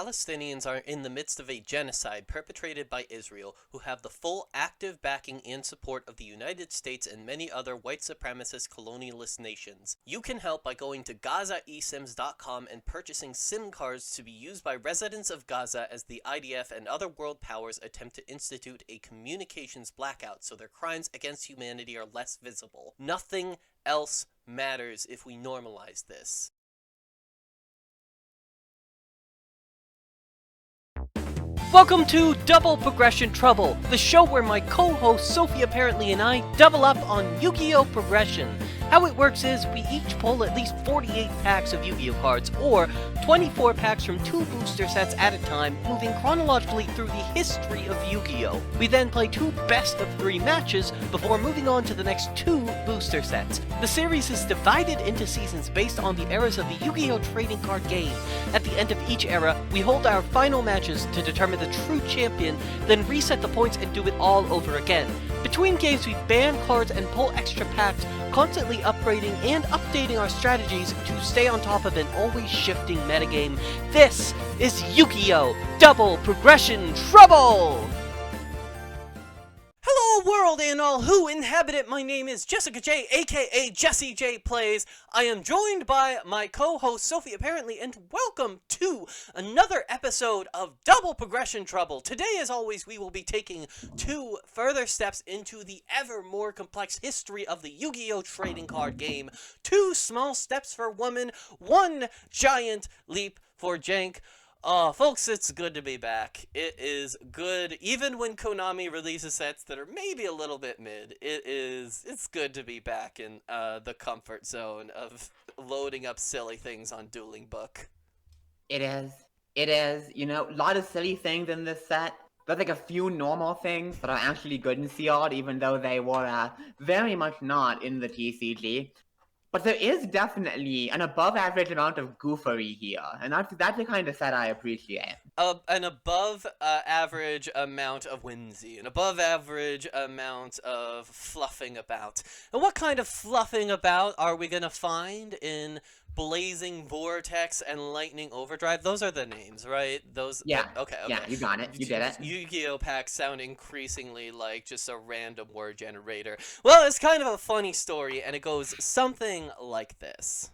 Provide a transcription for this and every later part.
Palestinians are in the midst of a genocide perpetrated by Israel, who have the full active backing and support of the United States and many other white supremacist colonialist nations. You can help by going to GazaeSims.com and purchasing SIM cards to be used by residents of Gaza as the IDF and other world powers attempt to institute a communications blackout so their crimes against humanity are less visible. Nothing else matters if we normalize this. Welcome to Double Progression Trouble, the show where my co-host Sophie Apparently and I double up on Yu-Gi-Oh! Progression. How it works is we each pull at least 48 packs of Yu-Gi-Oh! Cards, or 24 packs from 2 booster sets at a time, moving chronologically through the history of Yu-Gi-Oh! We then play 2 best-of-3 matches before moving on to the next 2 booster sets. The series is divided into seasons based on the eras of the Yu-Gi-Oh! Trading card game. At the end of each era, we hold our final matches to determine the true champion, then reset the points and do it all over again. Between games, we ban cards and pull extra packs, constantly upgrading and updating our strategies to stay on top of an always shifting metagame. This is Yu-Gi-Oh! Double Progression Trouble! Hello world and all who inhabit it, my name is Jessica J, aka Jessie J Plays. I am joined by my co-host Sophie Apparently, and welcome to another episode of Double Progression Trouble. Today, as always, we will be taking 2 further steps into the ever more complex history of the Yu-Gi-Oh! Trading card game. 2 small steps for woman, 1 giant leap for Jank. Folks, it's good to be back. It is good, even when Konami releases sets that are maybe a little bit mid. It's good to be back in the comfort zone of loading up silly things on Dueling Book. It is. It is. You know, a lot of silly things in this set. There's like a few normal things that are actually good in Sealed, even though they were very much not in the TCG. But there is definitely an above-average amount of goofery here, and that's the kind of set I appreciate. An above-average amount of whimsy, an above-average amount of fluffing about. And what kind of fluffing about are we gonna find in Blazing Vortex and Lightning Overdrive? Those are the names, right? Those. Yeah. Okay. Yeah, you got it. You did it. Yu-Gi-Oh! Packs sound increasingly like just a random word generator. Well, it's kind of a funny story, and it goes something like this.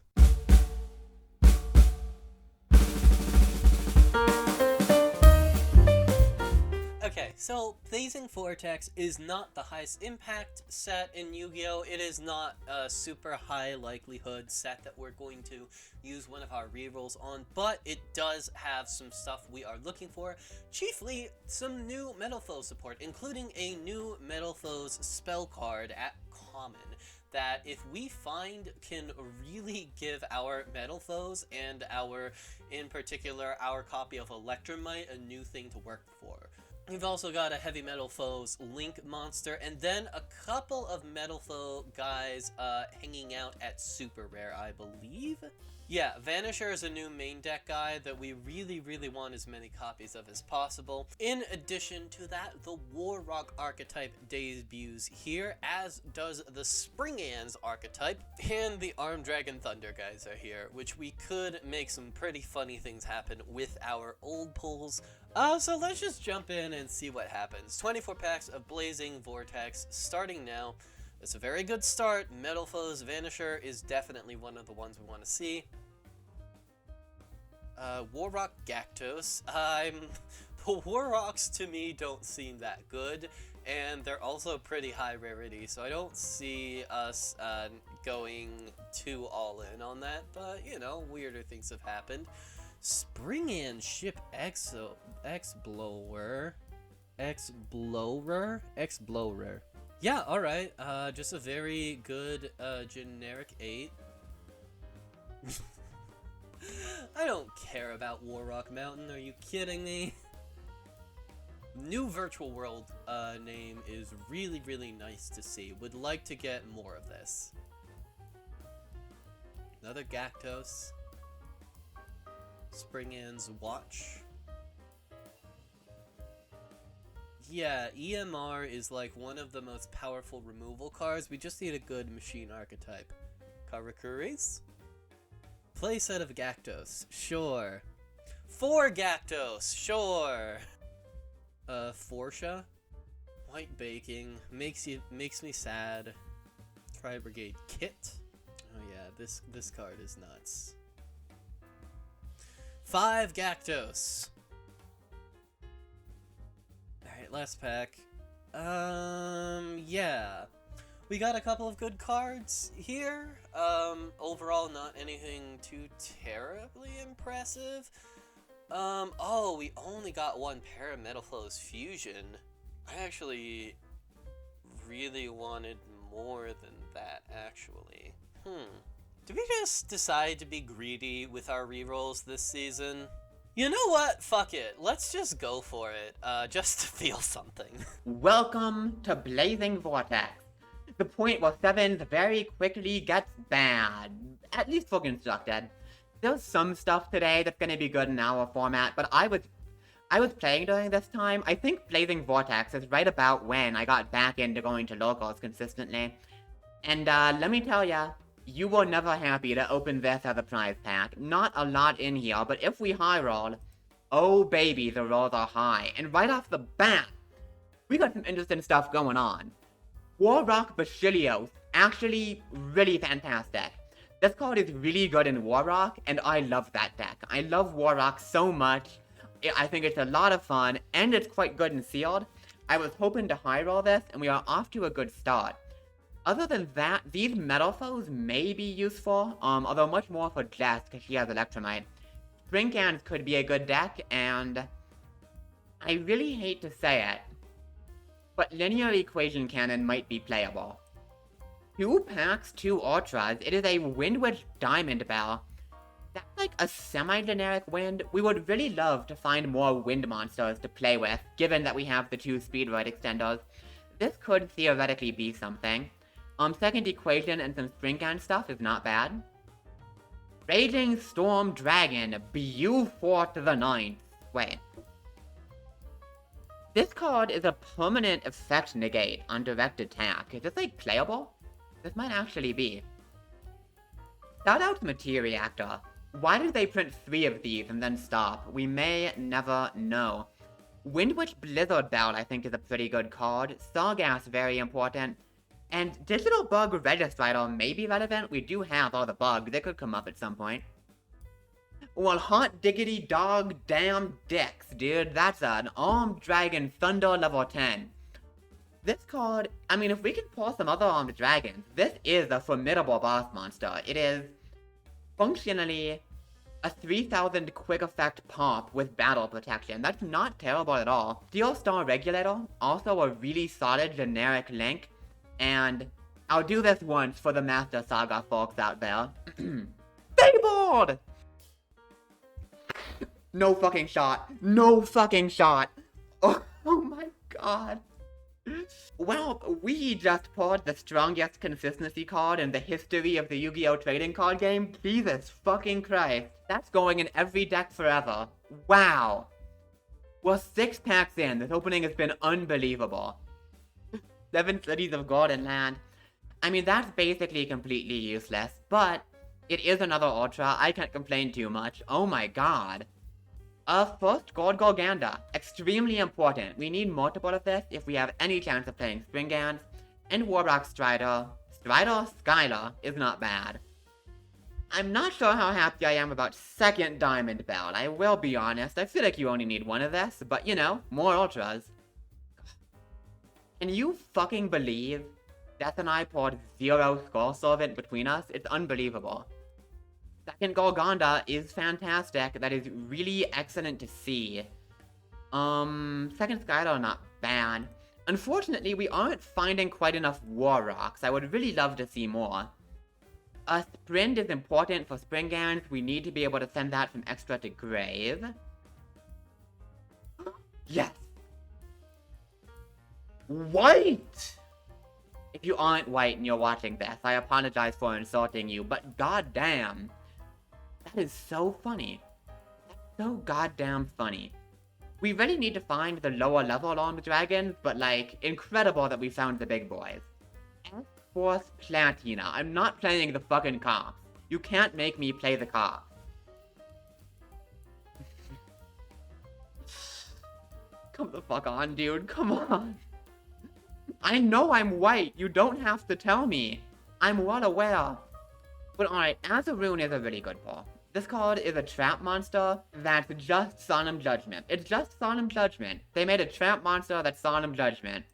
Okay, so Blazing Vortex is not the highest impact set in Yu-Gi-Oh! It is not a super high likelihood set that we're going to use one of our rerolls on, but it does have some stuff we are looking for, chiefly some new Metal Foes support, including a new Metal Foes spell card at common that, if we find, can really give our Metal Foes and in particular, our copy of Electromite a new thing to work for. We've also got a Heavy Metal Foes Link monster, and then a couple of Metal Foe guys hanging out at Super Rare, I believe? Yeah, Vanisher is a new main deck guy that we really want as many copies of as possible. In addition to that, the Warrock archetype debuts here, as does the Springans archetype, and the Armed Dragon Thunder guys are here, which we could make some pretty funny things happen with our old pulls. So let's just jump in and see what happens. 24 packs of Blazing Vortex starting now. It's a very good start. Metal Foes Vanisher is definitely one of the ones we want to see. Warrock Gactos. The Warrocks to me don't seem that good, and they're also pretty high rarity, so I don't see us going too all in on that, but you know, weirder things have happened. Springan Ship X-Blower. Yeah, alright, just a very good, generic 8. I don't care about Warrock Mountain, are you kidding me? New Virtual World, name is really nice to see. Would like to get more of this. Another Gactos. Springan's Watch. Yeah, EMR is like one of the most powerful removal cards. We just need a good machine archetype. Karakuris? Playset of Gactos. Sure. 4 Gactos, sure. Forsha? White baking. Makes me sad. Tri-Brigade Kit. Oh yeah, this card is nuts. 5 Gactos. Alright, last pack. Yeah. We got a couple of good cards here. Overall, not anything too terribly impressive. Oh, we only got one Parametalflow's Fusion. I actually really wanted more than that, actually. Did we just decide to be greedy with our rerolls this season? You know what? Fuck it. Let's just go for it, just to feel something. Welcome to Blazing Vortex. The point where 7th very quickly gets bad. At least for Constructed. There's some stuff today that's gonna be good in our format, but I was playing during this time. I think Blazing Vortex is right about when I got back into going to locals consistently. And let me tell ya, you were never happy to open this as a prize pack. Not a lot in here, but if we high roll, oh baby, the rolls are high. And right off the bat, we got some interesting stuff going on. Warrock Basilios, actually really fantastic. This card is really good in Warrock, and I love that deck. I love Warrock so much. I think it's a lot of fun, and it's quite good in sealed. I was hoping to high roll this, and we are off to a good start. Other than that, these Metal Foes may be useful, although much more for Jess, because she has Electromite. Spring Cans could be a good deck, and I really hate to say it, but Linear Equation Cannon might be playable. 2 packs, 2 Ultras, it is a Windwitch Diamond Bell. That's like a semi-generic wind. We would really love to find more wind monsters to play with, given that we have the 2 Speedroid extenders. This could theoretically be something. Second Equation and some Springcan stuff is not bad. Raging Storm Dragon, Beaufort the 9th. Wait. This card is a permanent effect negate on direct attack. Is this like playable? This might actually be. Shout out to Materiactor. Why did they print 3 of these and then stop? We may never know. Windwitch Blizzard Bell I think is a pretty good card. Sargass very important. And Digital Bug Registrider may be relevant. We do have all the bugs. They could come up at some point. Well, hot diggity dog damn dicks, dude. That's an Armed Dragon Thunder level 10. This card, I mean, if we can pull some other Armed Dragons, this is a formidable boss monster. It is functionally a 3000 quick effect pop with battle protection. That's not terrible at all. Steel Star Regulator, also a really solid generic link. And I'll do this once for the Master Saga folks out there. Thingboard! No fucking shot. No fucking shot. Oh my god. Well, we just pulled the strongest consistency card in the history of the Yu-Gi-Oh! Trading card game. Jesus fucking Christ. That's going in every deck forever. Wow. We're 6 packs in. This opening has been unbelievable. 7 Cities of Golden Land. I mean, that's basically completely useless, but it is another Ultra. I can't complain too much. Oh my god. First, Gold Gorganda. Extremely important. We need multiple of this if we have any chance of playing Springans. And Warrock Strider. Skylar is not bad. I'm not sure how happy I am about second Diamond Bell. I will be honest. I feel like you only need one of this, but you know, more Ultras. Can you fucking believe Death and I poured 0 Skull Servant between us? It's unbelievable. Second Golgonda is fantastic. That is really excellent to see. Second Skylar not bad. Unfortunately, we aren't finding quite enough Warrocks. I would really love to see more. Sprint is important for Springans. We need to be able to send that from extra to grave. Yes! White! If you aren't white and you're watching this, I apologize for insulting you, but goddamn. That is so funny. That's so goddamn funny. We really need to find the lower level Armed Dragons, but like, incredible that we found the big boys. Force Platina. I'm not playing the fucking cops. You can't make me play the cops. Come the fuck on, dude. Come on. I know I'm white. You don't have to tell me. I'm well aware. But alright, as a rune is a really good pull. This card is a trap monster that's just Solemn Judgment. It's just Solemn Judgment. They made a trap monster that's Solemn Judgment.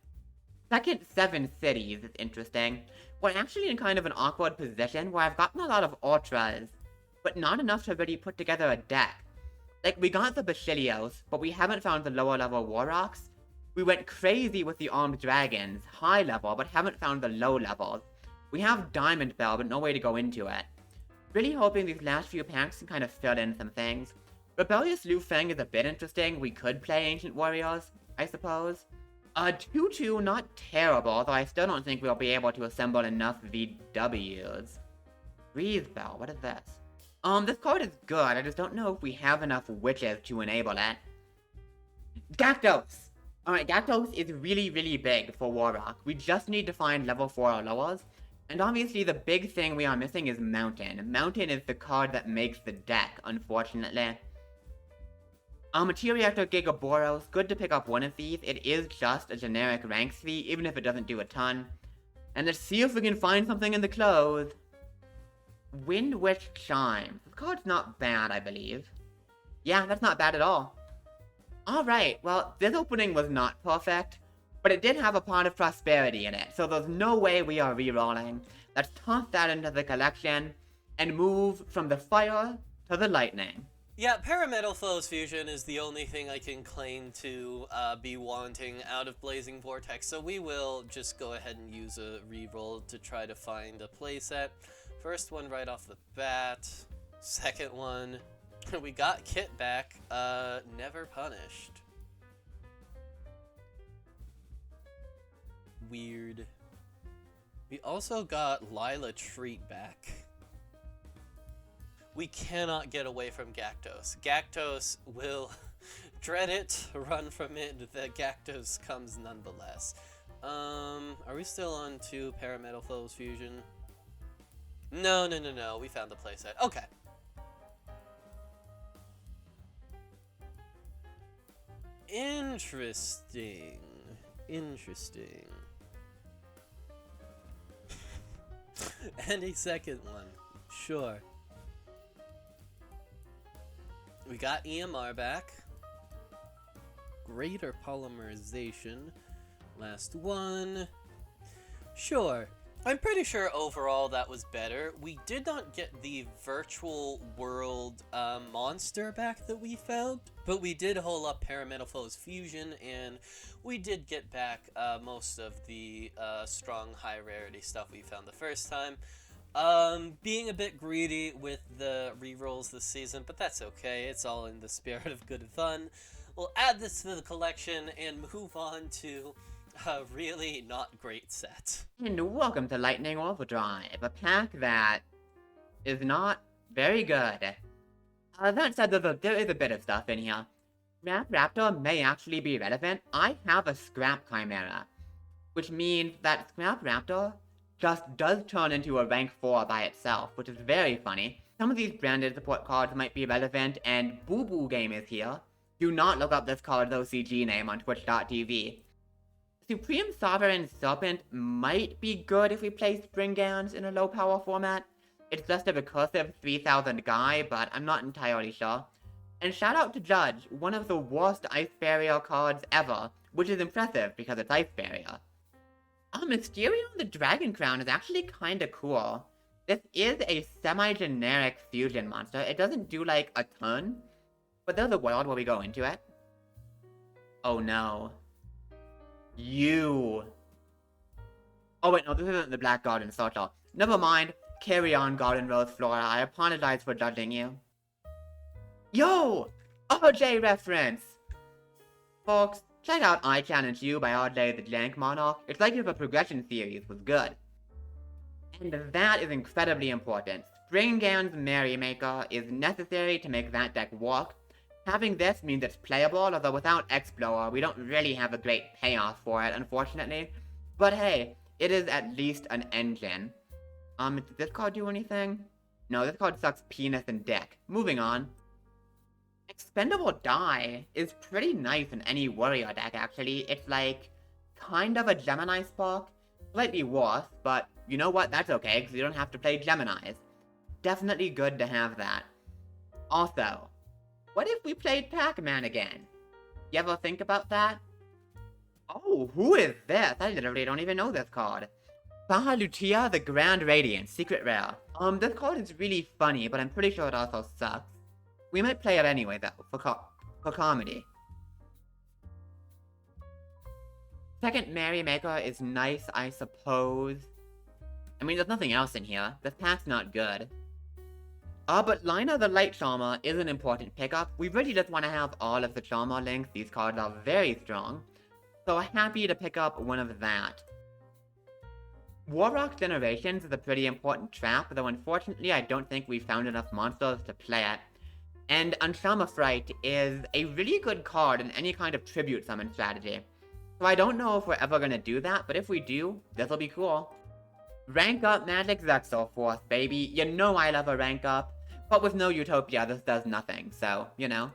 Second 7 cities is interesting. We're actually in kind of an awkward position where I've gotten a lot of ultras, but not enough to really put together a deck. Like, we got the Basilios, but we haven't found the lower level Warrocks. We went crazy with the Armed Dragons, high level, but haven't found the low levels. We have Diamond Bell, but no way to go into it. Really hoping these last few packs can kind of fill in some things. Rebellious Liu Feng is a bit interesting. We could play Ancient Warriors, I suppose. 2-2, not terrible, though I still don't think we'll be able to assemble enough VWs. Breathe Bell, what is this? This card is good, I just don't know if we have enough witches to enable it. Gactos! Alright, Gactos is really, really big for Warrock. We just need to find level 4 or lowers. And obviously the big thing we are missing is Mountain. Mountain is the card that makes the deck, unfortunately. Materia Gigaboros, good to pick up one of these. It is just a generic rank 3, even if it doesn't do a ton. And let's see if we can find something in the clothes. Wind Witch Chime. This card's not bad, I believe. Yeah, that's not bad at all. Alright, well, this opening was not perfect, but it did have a Pot of Prosperity in it, so there's no way we are rerolling. Let's toss that into the collection, and move from the fire to the lightning. Yeah, Parametal Flows Fusion is the only thing I can claim to be wanting out of Blazing Vortex, so we will just go ahead and use a reroll to try to find a playset. First one right off the bat. Second one, we got Kit back, Never Punished. Weird. We also got Lila Treat back. We cannot get away from Gactos. Gactos will dread it, run from it, the Gactos comes nonetheless. Are we still on to Parametal Flows Fusion? No, we found the playset. Okay. Interesting. And a second one. Sure. We got EMR back. Greater polymerization. Last one. Sure. I'm pretty sure overall that was better. We did not get the virtual world monster back that we found, but we did hold up Parametal Flows Fusion, and we did get back most of the strong high rarity stuff we found the first time. Being a bit greedy with the rerolls this season, but that's okay. It's all in the spirit of good fun. We'll add this to the collection and move on to a really not great set. And welcome to Lightning Overdrive, a pack that is not very good. That said, there is a bit of stuff in here. Scrap Raptor may actually be relevant. I have a Scrap Chimera, which means that Scrap Raptor just does turn into a rank 4 by itself, which is very funny. Some of these branded support cards might be relevant, and Boo Boo Game is here. Do not look up this card's OCG name on twitch.tv. Supreme Sovereign Serpent might be good if we play Springans in a low power format. It's just a recursive 3000 guy, but I'm not entirely sure. And shout out to Judge, one of the worst Ice Barrier cards ever, which is impressive because it's Ice Barrier. Mysterio the Dragon Crown is actually kinda cool. This is a semi-generic fusion monster. It doesn't do like a ton, but there's a world where we go into it. Oh no. You. Oh wait, no, this isn't the Black Garden Social. Never mind. Carry on, Garden Rose Flora. I apologize for judging you. Yo! RJ reference! Folks, check out I Challenge You by RJ the Jank Monarch. It's like if a progression series was good. And that is incredibly important. Springans Merrymaker is necessary to make that deck work. Having this means it's playable, although without Explorer, we don't really have a great payoff for it, unfortunately. But hey, it is at least an engine. Does this card do anything? No, this card sucks penis and dick. Moving on. Expendable Die is pretty nice in any warrior deck, actually. It's like, kind of a Gemini Spark. Slightly worse, but you know what? That's okay, because you don't have to play Geminis. Definitely good to have that. Also, what if we played Pac-Man again? You ever think about that? Oh, who is this? I literally don't even know this card. Baha Lucia, the Grand Radiant, secret rare. This card is really funny, but I'm pretty sure it also sucks. We might play it anyway, though, for comedy. Second Merrymaker is nice, I suppose. I mean, there's nothing else in here. This pack's not good. But Lina the Light Charmer is an important pickup. We really just want to have all of the Charmer links. These cards are very strong. So happy to pick up one of that. Warrock Generations is a pretty important trap, though unfortunately I don't think we found enough monsters to play it. And Unshama Fright is a really good card in any kind of tribute summon strategy. So I don't know if we're ever gonna do that, but if we do, this'll be cool. Rank up Magic Zexal Force, baby. You know I love a rank up. But with no Utopia, this does nothing, so, you know.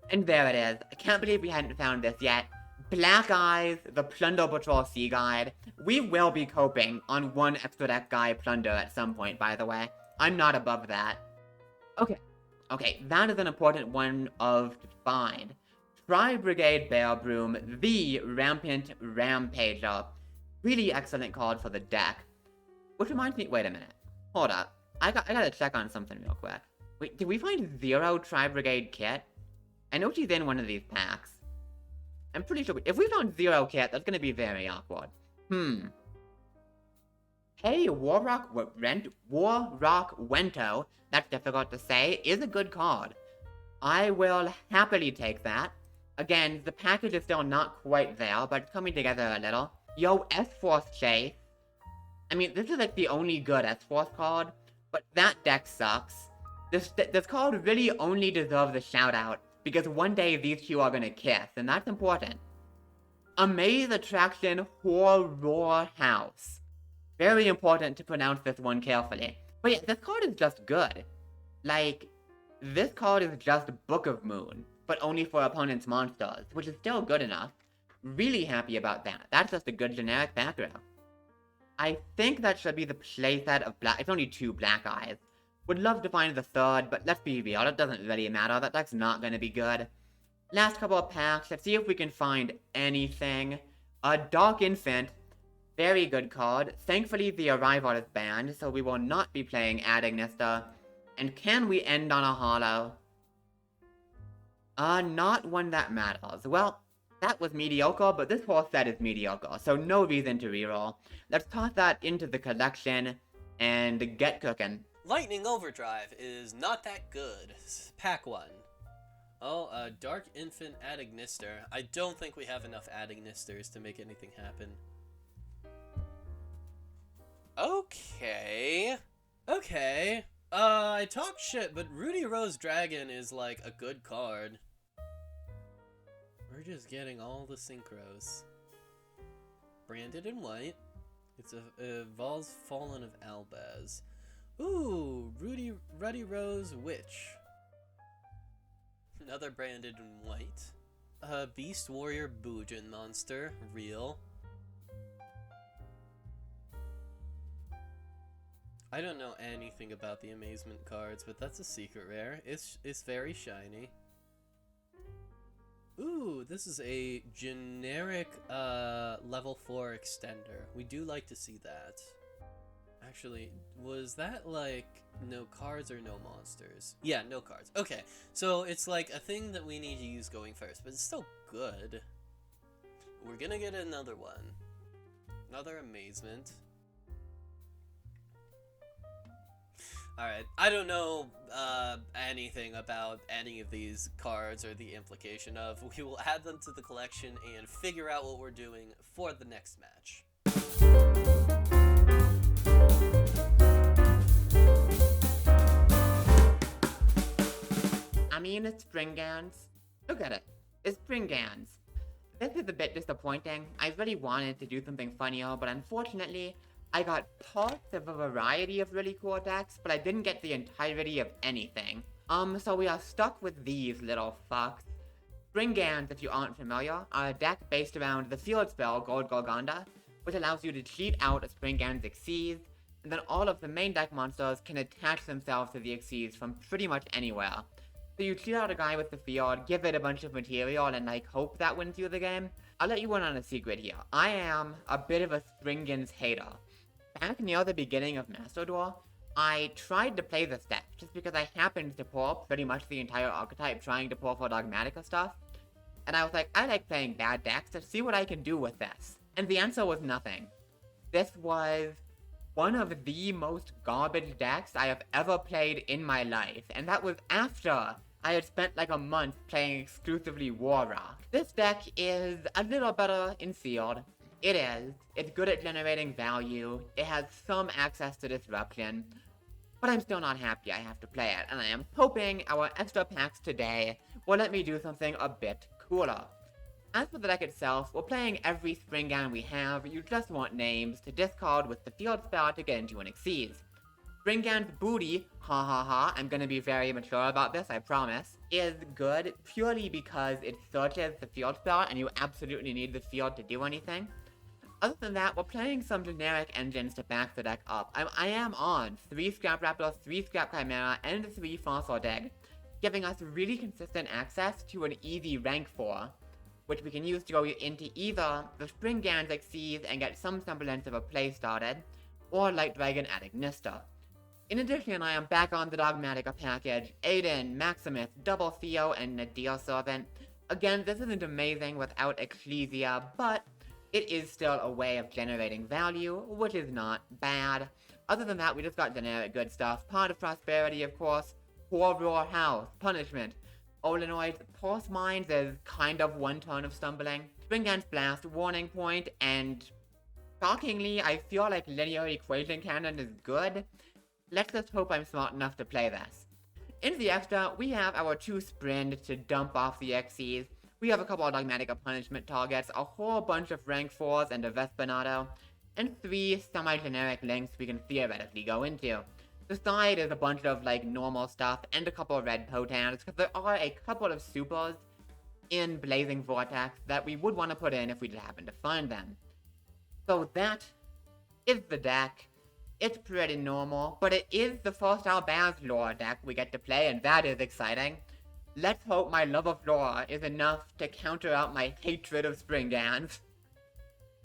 And there it is. I can't believe we hadn't found this yet. Black Eyes, the Plunder Patrol Sea Guide. We will be coping on one extra deck guy Plunder at some point, by the way. I'm not above that. Okay, that is an important one to find. Tri-Brigade Bear Broom, the Rampant Rampager. Really excellent card for the deck. Which reminds me, wait a minute. Hold up. I gotta check on something real quick. Wait, did we find 0 Tri-Brigade kit? I know she's in one of these packs. I'm pretty sure if we found 0 kit, that's gonna be very awkward. Hey, Warrock Wento, that's difficult to say, is a good card. I will happily take that. Again, the package is still not quite there, but it's coming together a little. Yo, S-Force Chase. I mean, this is like the only good S-Force card, but that deck sucks. This card really only deserves a shout-out, because one day these two are gonna kiss, and that's important. Amaze Attraction Horror House. Very important to pronounce this one carefully. But yeah, this card is just good. Like, this card is just Book of Moon, but only for opponent's monsters, which is still good enough. Really happy about that. That's just a good generic background. I think that should be the playset of Black. It's only 2 Black Eyes. Would love to find the third, but let's be real, it doesn't really matter. That deck's not gonna be good. Last couple of packs, let's see if we can find anything. A Dark Infant. Very good card. Thankfully, the Arrival is banned, so we will not be playing Adignista. And can we end on a holo? Not one that matters. Well, that was mediocre, but this whole set is mediocre, so no reason to reroll. Let's toss that into the collection and get cooking. Lightning Overdrive is not that good. Pack 1. Oh, Dark Infant Adignister. I don't think we have enough Adignisters to make anything happen. Okay. I talk shit, but Rudy Rose Dragon is like a good card. We're just getting all the synchros. Branded in white. It's a Vol's Fallen of Albaz. Ooh, Ruddy Rose Witch. Another branded in white. Beast Warrior Bujin Monster. Real. I don't know anything about the Amazement cards, but that's a secret rare. It's very shiny. Ooh, this is a generic level 4 extender. We do like to see that. Actually, was that like no cards or no monsters? Yeah, no cards. Okay, so it's like a thing that we need to use going first, but it's still good. We're gonna get another one. Another Amazement. Alright, I don't know anything about any of these cards or the implication of. We will add them to the collection and figure out what we're doing for the next match. I mean, it's Springans. Look at it. It's Springans. This is a bit disappointing. I really wanted to do something funnier, but unfortunately, I got parts of a variety of really cool decks, but I didn't get the entirety of anything. So we are stuck with these little fucks. Springans, if you aren't familiar, are a deck based around the field spell Gold Golgonda, which allows you to cheat out a Springan's Xyz, and then all of the main deck monsters can attach themselves to the Xyz from pretty much anywhere. So you cheat out a guy with the field, give it a bunch of material, and like hope that wins you the game. I'll let you in on a secret here. I am a bit of a Springans hater. Back near the beginning of Master Duel, I tried to play this deck just because I happened to pull pretty much the entire archetype trying to pull for Dogmatica stuff. And I was like, I like playing bad decks, to see what I can do with this. And the answer was nothing. This was one of the most garbage decks I have ever played in my life, and that was after I had spent like a month playing exclusively War Rock. This deck is a little better in sealed. It is. It's good at generating value. It has some access to disruption. But I'm still not happy I have to play it, and I am hoping our extra packs today will let me do something a bit cooler. As for the deck itself, we're playing every Springan we have. You just want names to discard with the field spell to get into an Xyz. Springan's Booty, ha ha ha, I'm gonna be very mature about this, I promise, is good purely because it searches the field spell and you absolutely need the field to do anything. Other than that, we're playing some generic engines to back the deck up. I am on 3 Scrap Raptor, 3 Scrap Chimera, and 3 Fossil Dig, giving us really consistent access to an easy rank 4, which we can use to go into either the Springan's Xyz and get some semblance of a play started, or Light Dragon at Ignista. In addition, I am back on the Dogmatica package, Aiden, Maximus, Double Theo, and Nadir Servant. Again, this isn't amazing without Ecclesia, but it is still a way of generating value, which is not bad. Other than that, we just got generic good stuff. Part of Prosperity, of course. Horror House, Punishment. Olenoid's Pulse Mines is kind of one turn of stumbling. Springan's Blast, Warning Point, and shockingly, I feel like Linear Equation Cannon is good. Let's just hope I'm smart enough to play this. In the extra, we have our 2 Sprint to dump off the Xyz. We have a couple of Dogmatica Punishment targets, a whole bunch of rank 4s and a Vespinato, and 3 semi-generic links we can theoretically go into. The side is a bunch of like normal stuff and a couple of red potans, because there are a couple of supers in Blazing Vortex that we would want to put in if we did happen to find them. So that is the deck. It's pretty normal, but it is the first Albaz lore deck we get to play, and that is exciting. Let's hope my love of lore is enough to counter out my hatred of Springans.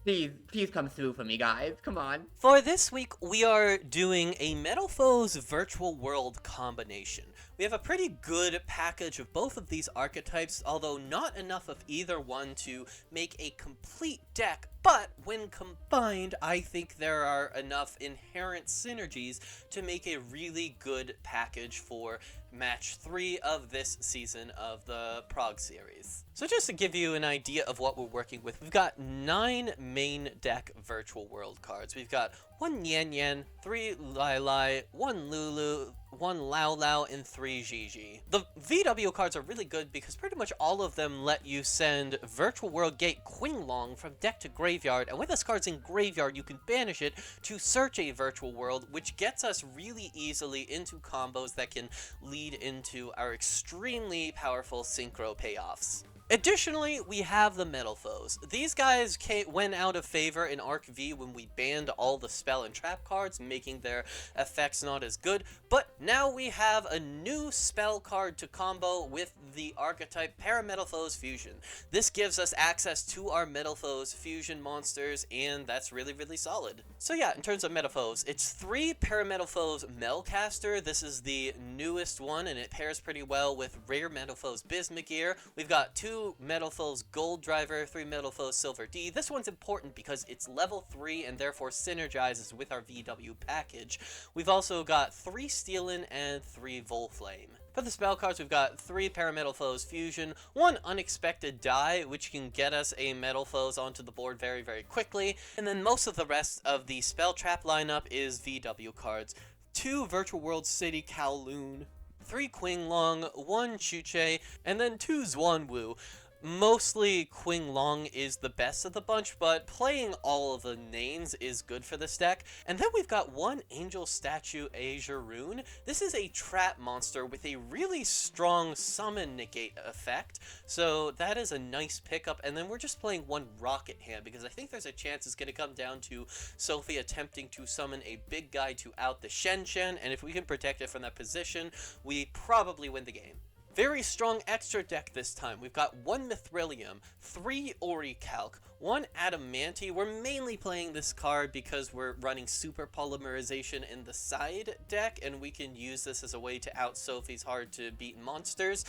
Please come through for me, guys. Come on. For this week, we are doing a Metal Foes Virtual World combination. We have a pretty good package of both of these archetypes, although not enough of either one to make a complete deck, but when combined, I think there are enough inherent synergies to make a really good package for match 3 of this season of the Prague series. So just to give you an idea of what we're working with, we've got 9 main deck Virtual World cards. We've got 1 Yan Yan, 3 Lai Lai, 1 Lulu, 1 Lao Lao, and 3 Gigi. The VW cards are really good because pretty much all of them let you send Virtual World Gate Qinglong from deck to graveyard, and with this card's in graveyard, you can banish it to search a Virtual World, which gets us really easily into combos that can lead into our extremely powerful Synchro payoffs. Additionally, we have the Metal Foes. These guys went out of favor in Arc V when we banned all the spell and trap cards, making their effects not as good, but now we have a new spell card to combo with the archetype Parametal Foes Fusion. This gives us access to our Metal Foes Fusion monsters, and that's really, really solid. So yeah, in terms of Metal Foes, it's 3 Parametal Foes Melcaster. This is the newest one, and it pairs pretty well with rare Metal Foes Bismugear. We've got 2 Metal Foes Gold Driver, 3 Metal Foes Silver D. This one's important because it's level 3 and therefore synergizes with our VW package. We've also got 3 Steelin and 3 Volflame. For the spell cards, we've got 3 Parametal Foes Fusion, 1 Unexpected Die, which can get us a Metal Foes onto the board very, very quickly, and then most of the rest of the spell trap lineup is VW cards. 2 Virtual World City Kowloon, 3 Qinglong, 1 Chuche, and then 2 Zhuanwu. Mostly Qing Long is the best of the bunch, but playing all of the names is good for this deck. And then we've got one Angel Statue Azure Rune. This is a trap monster with a really strong summon negate effect, so that is a nice pickup. And then we're just playing one Rocket Hand, because I think there's a chance it's going to come down to Sophie attempting to summon a big guy to out the Shen Shen, and if we can protect it from that position, we probably win the game. Very strong extra deck this time. We've got 1 Mithrilium, 3 Orichalc, 1 Adamanti. We're mainly playing this card because we're running Super Polymerization in the side deck, and we can use this as a way to out Sophie's hard-to-beat monsters.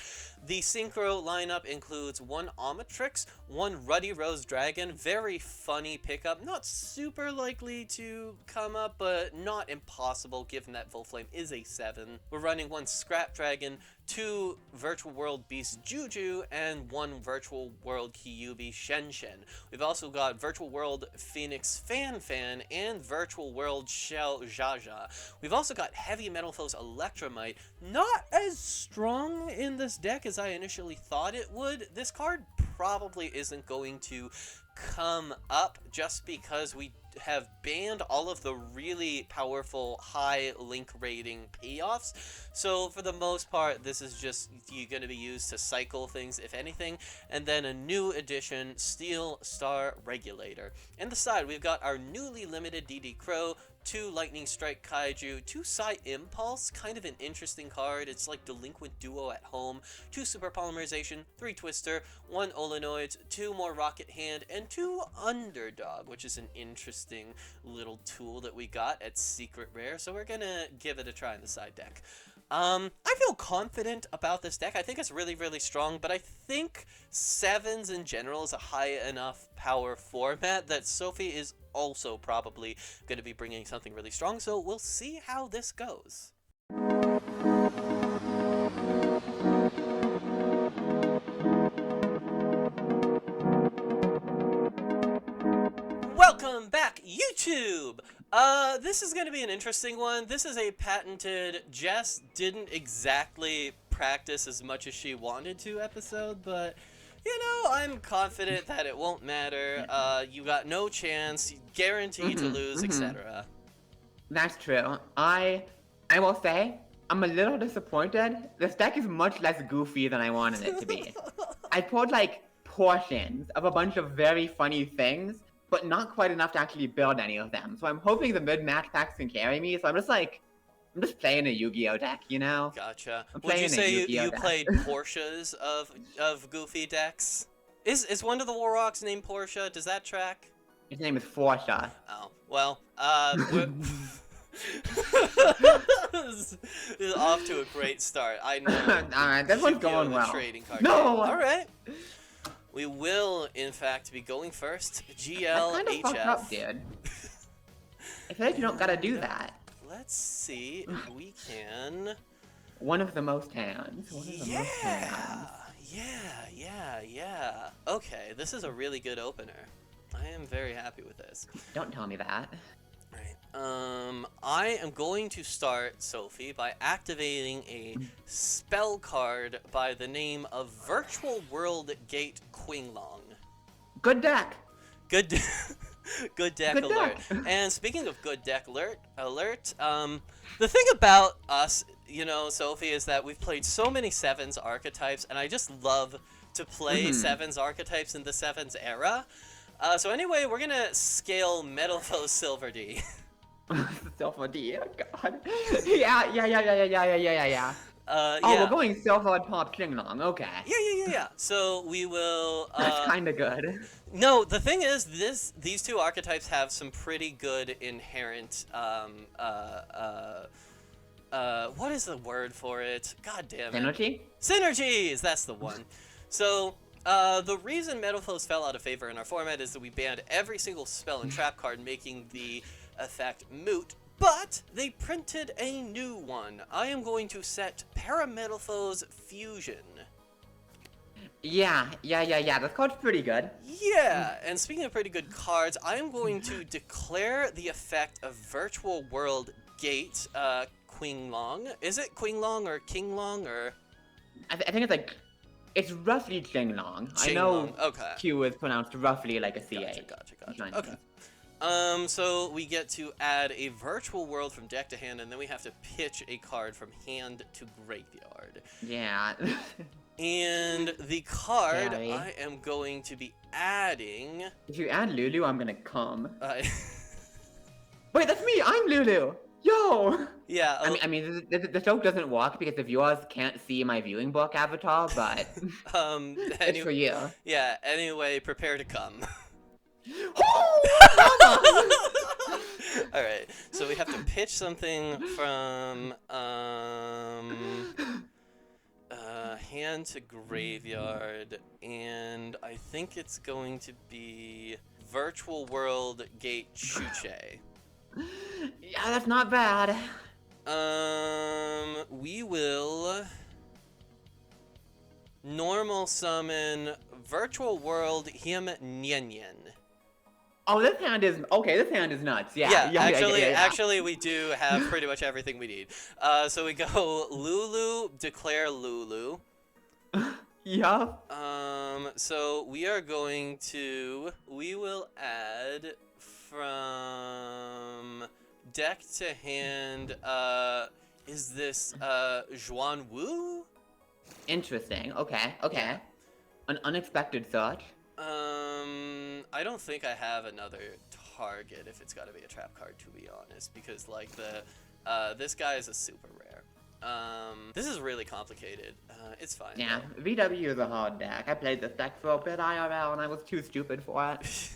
The Synchro lineup includes 1 Omnitrix, 1 Ruddy Rose Dragon. Very funny pickup. Not super likely to come up, but not impossible given that Volflame is a 7. We're running 1 Scrap Dragon, 2 Virtual World Beast Juju, and 1 Virtual World Kyuubi Shen Shen. We've also got Virtual World Phoenix Fan Fan and Virtual World Shell Jaja. We've also got Heavy Metal Foes Electromite. Not as strong in this deck as I initially thought it would. This card probably isn't going to come up just because we have banned all of the really powerful high link rating payoffs. So for the most part, this is just going to be used to cycle things, if anything. And then a new addition, Steel Star Regulator. In the side, we've got our newly limited DD Crow, 2 Lightning Strike Kaiju, 2 Psy Impulse, kind of an interesting card. It's like Delinquent Duo at home, 2 Super Polymerization, 3 Twister, 1 Olenoids, 2 more Rocket Hand, and 2 Underdog, which is an interesting little tool that we got at Secret Rare. So we're gonna give it a try in the side deck. I feel confident about this deck. I think it's really, really strong, but I think 7s in general is a high enough power format that Sophie is also probably going to be bringing something really strong, so we'll see how this goes. Welcome back, YouTube! This is going to be an interesting one. This is a patented Jess didn't exactly practice as much as she wanted to episode, but you know, I'm confident that it won't matter. You got no chance, guaranteed to lose, etc. That's true. I will say, I'm a little disappointed. This deck is much less goofy than I wanted it to be. I pulled like portions of a bunch of very funny things, but not quite enough to actually build any of them. So I'm hoping the mid-match packs can carry me. So I'm just playing a Yu-Gi-Oh deck, you know? Gotcha. Would you say you played Portias of goofy decks? Is one of the Warrocks named Portia? Does that track? His name is Forsha. Oh, well, this is off to a great start. I know. Alright, this one's going well. Trading card no! Game. Alright. We will, in fact, be going first. GL, I kind of fucked up, dude. I feel like you don't gotta do that. Let's see if we can. One of the most hands. One of the most hands. Yeah. Okay, this is a really good opener. I am very happy with this. Don't tell me that. Right. I am going to start, Sophie, by activating a spell card by the name of Virtual World Gate Qinglong. Good deck. Good deck alert. And speaking of good deck alert, the thing about us, you know, Sophie, is that we've played so many 7s archetypes, and I just love to play 7s archetypes in the 7s era. So anyway, we're gonna scale Metal Foe Silver D. Silver D, oh god. Yeah. Oh, we're going Silver Pop Qinglong, okay. Yeah. So we will. That's kind of good. No, the thing is, these two archetypes have some pretty good inherent. What is the word for it? God damn it. Synergy? Synergies! That's the one. So, the reason Metal Foes fell out of favor in our format is that we banned every single spell and trap card, making the effect moot. But they printed a new one. I am going to set Parametal Foes Fusion. Yeah. This card's pretty good. Yeah, and speaking of pretty good cards, I am going to declare the effect of Virtual World Gate, Qinglong. Is it Qinglong or Kinglong or? I think it's like It's roughly Qinglong. I know Qinglong, okay. Q is pronounced roughly like a CH. Gotcha. Okay. So we get to add a virtual world from deck to hand, and then we have to pitch a card from hand to graveyard. Yeah. And the card Scary. I am going to be adding... If you add Lulu, I'm gonna come. Wait, that's me! I'm Lulu! Yo! Yeah. I mean, the joke doesn't work because the viewers can't see my viewing book avatar, but it's for you. Yeah. Anyway, prepare to come. All right. So we have to pitch something from hand to graveyard, and I think it's going to be Virtual World Gate Chuche. Yeah, that's not bad. We will normal summon Virtual World Him Nyen. Oh, this hand is okay. This hand is nuts. Yeah. Actually, we do have pretty much everything we need. So we go Lulu, declare Lulu. Yeah. So we are going to. We will add from deck to hand. Is this Zhuan Wu? Interesting. Okay. An unexpected thought. I don't think I have another target if it's got to be a trap card, to be honest, because like this guy is a super rare. This is really complicated. It's fine. Yeah, VW is a hard deck. I played this deck for a bit IRL and I was too stupid for it.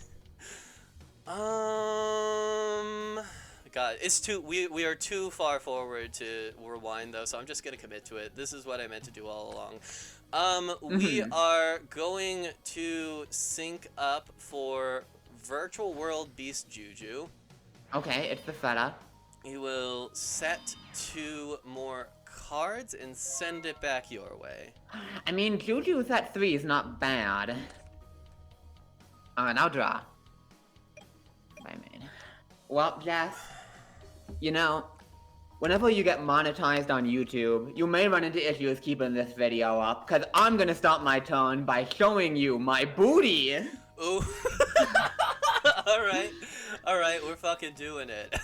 God, it's too. We are too far forward to rewind though, so I'm just gonna commit to it. This is what I meant to do all along. We are going to sync up for Virtual World Beast Juju. Okay, it's the setup. You will set 2 more cards and send it back your way. I mean, Juju's at 3 is not bad. Alright, I'll draw. I mean. Well, Jess, you know, whenever you get monetized on YouTube, you may run into issues keeping this video up, because I'm gonna stop my turn by showing you my booty! Ooh. Alright, we're fucking doing it.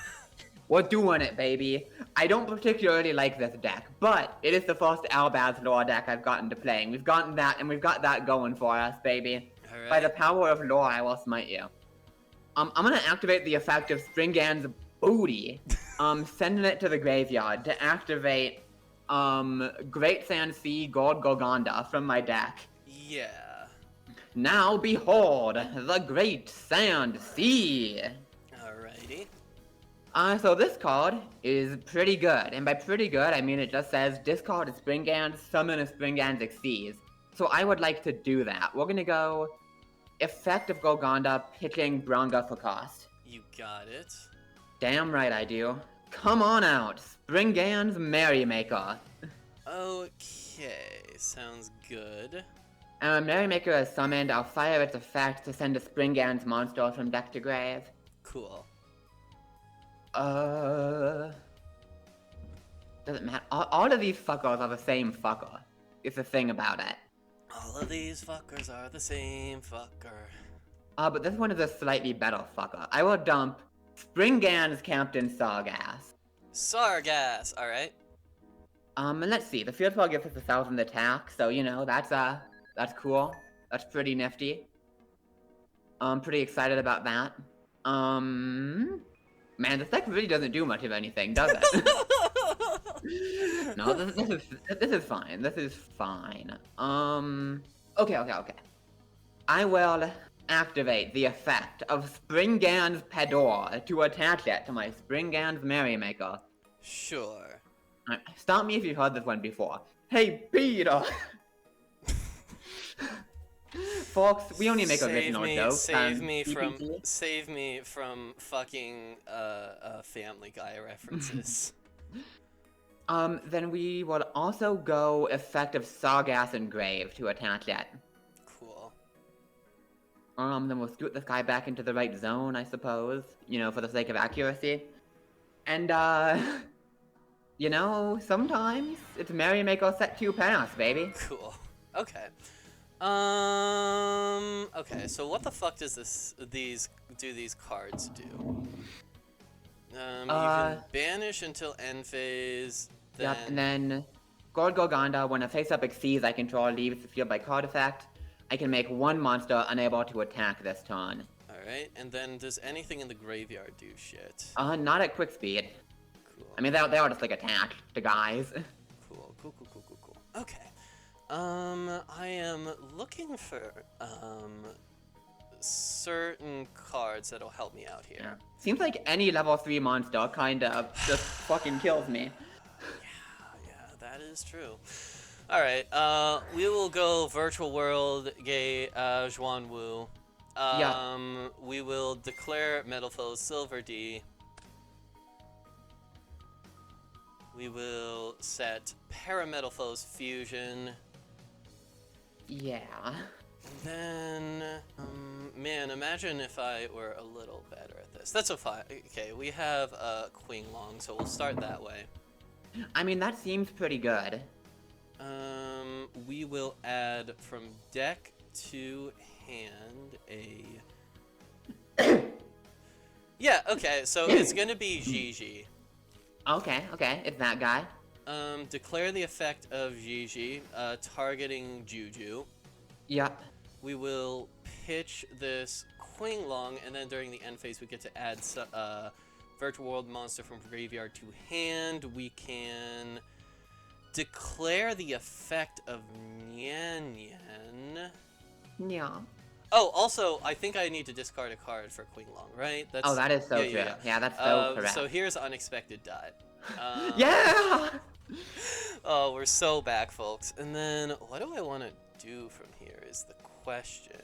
We're doing it, baby. I don't particularly like this deck, but it is the first Albaz lore deck I've gotten to playing. We've gotten that, and we've got that going for us, baby. Alright. By the power of lore, I will smite you. I'm gonna activate the effect of Springand's booty. Sending it to the graveyard to activate, Great Sand Sea Gold Golgonda from my deck. Yeah. Now behold, the Great Sand Sea! Alrighty. So this card is pretty good, and by pretty good, I mean it just says discard a Springand, summon a Springand Xyz. So I would like to do that. We're gonna go Effect of Golgonda, pitching Bronga for cost. You got it. Damn right I do. Come on out, Springand's Merrymaker. Okay, sounds good. Merrymaker is summoned. I'll fire its effect to send a Springand's monster from deck to grave. Cool. Doesn't matter. All of these fuckers are the same fucker. It's the thing about it. All of these fuckers are the same fucker. But this one is a slightly better fucker. I will dump Springand's Captain Sargass. Sargass, alright. And let's see. The field spell gives us 1,000 attack, so you know that's cool. That's pretty nifty. I'm pretty excited about that. Man, this deck really doesn't do much of anything, does it? No, this is fine. This is fine. Okay. I will activate the effect of Springand's Pedor to attach it to my Springand's Merrymaker. Sure. Right, stop me if you've heard this one before. Hey, Peter! Folks, we only make original jokes. Save me from fucking Family Guy references. Then we will also go effect of Sargass Engrave to attach it. Cool. Then we'll scoot this guy back into the right zone, I suppose. You know, for the sake of accuracy. And, you know, sometimes it's Merrymaker set 2 pass, baby. Cool. Okay. Okay, so what the fuck does these cards do? You can banish until end phase. Then... Yep, and then Gold Gorgonda, when a face-up exceeds I control leaves the field by card effect, I can make one monster unable to attack this turn. Alright, and then does anything in the graveyard do shit? Not at quick speed. Cool. I mean, they are just like attached to guys. Cool. Okay. I am looking for, certain cards that'll help me out here. Yeah. Seems like any level 3 monster kinda just fucking kills me. Yeah, that is true. Alright, we will go Virtual World, Gay, Zhuan Wu. We will declare Metal Foes Silver D. We will set Parametal Foes Fusion. Yeah. And then, man, imagine if I were a little better at this. That's fine. Okay, we have Queen Long, so we'll start that way. I mean, that seems pretty good. We will add from deck to hand a... Yeah, okay, so it's gonna be Gigi. Okay, it's that guy. Declare the effect of Gigi, targeting Juju. Yep. We will pitch this Queen Long, and then during the end phase we get to add Virtual World monster from graveyard to hand. We can declare the effect of Nyan Nyan. Yeah. Oh, also, I think I need to discard a card for Queen Long, right? That's, that is so true. Yeah, that's so correct. So here's Unexpected Die. Yeah! Oh, we're so back, folks. And then, what do I want to do from here is the question.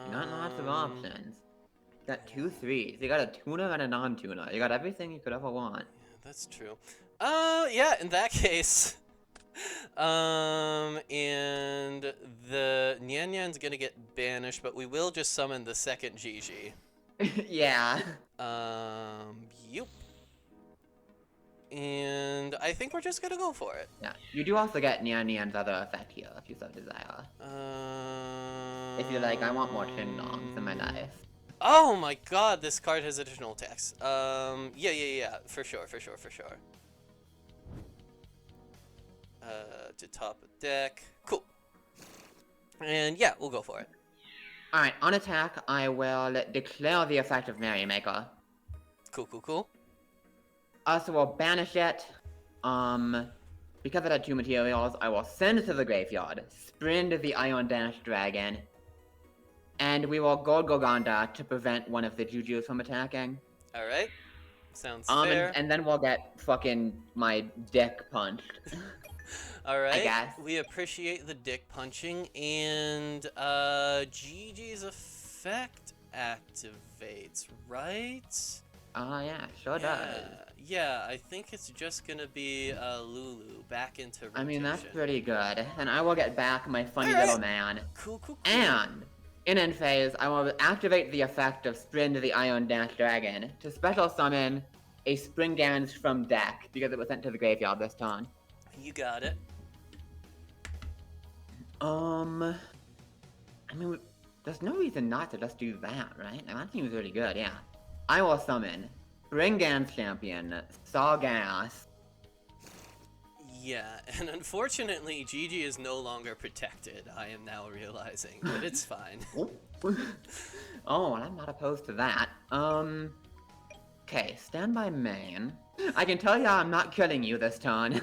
You got lots of options. You got 2 3s. You got a tuner and a non-tuner. You got everything you could ever want. Yeah, that's true. Yeah, in that case... and the Nyan Nyan's gonna get banished, but we will just summon the second Gigi. Yeah. Yup. And I think we're just gonna go for it. Yeah. You do also get Nyan Nyan's other effect here, if you so desire. If you're like, I want more Chin Longs in my life. Oh my god, this card has additional attacks. Yeah, for sure. To top a deck. Cool. And yeah, we'll go for it. Alright, on attack, I will declare the effect of Merrymaker. Cool. Also, we'll banish it. Because it had 2 materials, I will send it to the graveyard, sprint the Iron Dash Dragon, and we will Gold Gorgonda to prevent one of the Jujus from attacking. Alright. Sounds fair. And then we'll get fucking my dick punched. Alright, I guess. We appreciate the dick punching, and Gigi's effect activates, right? Yeah, sure does. Yeah, I think it's just gonna be Lulu back into rotation. I mean, that's pretty good. And I will get back my funny little man. Cool. And, in end phase, I will activate the effect of Sprint the Iron Dash Dragon to special summon a Springans from deck, because it was sent to the graveyard this turn. You got it. I mean, there's no reason not to just do that, right? And that seems really good, yeah. I will summon Springans Champion, Sargas. Yeah, and unfortunately, Gigi is no longer protected, I am now realizing, but it's fine. Oh, I'm not opposed to that. Okay, standby main. I can tell ya I'm not killing you this turn.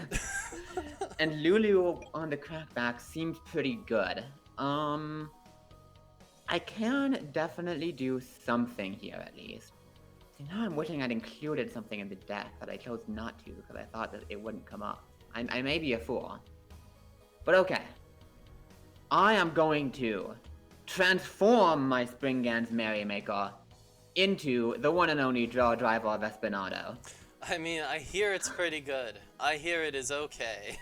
And Lulu on the crackback seems pretty good. I can definitely do something here at least. See, now I'm wishing I'd included something in the deck, but I chose not to because I thought that it wouldn't come up. I may be a fool. But okay. I am going to transform my Springans Merrymaker into the one and only Draw Driver of Espinado. I mean, I hear it's pretty good. I hear it is okay.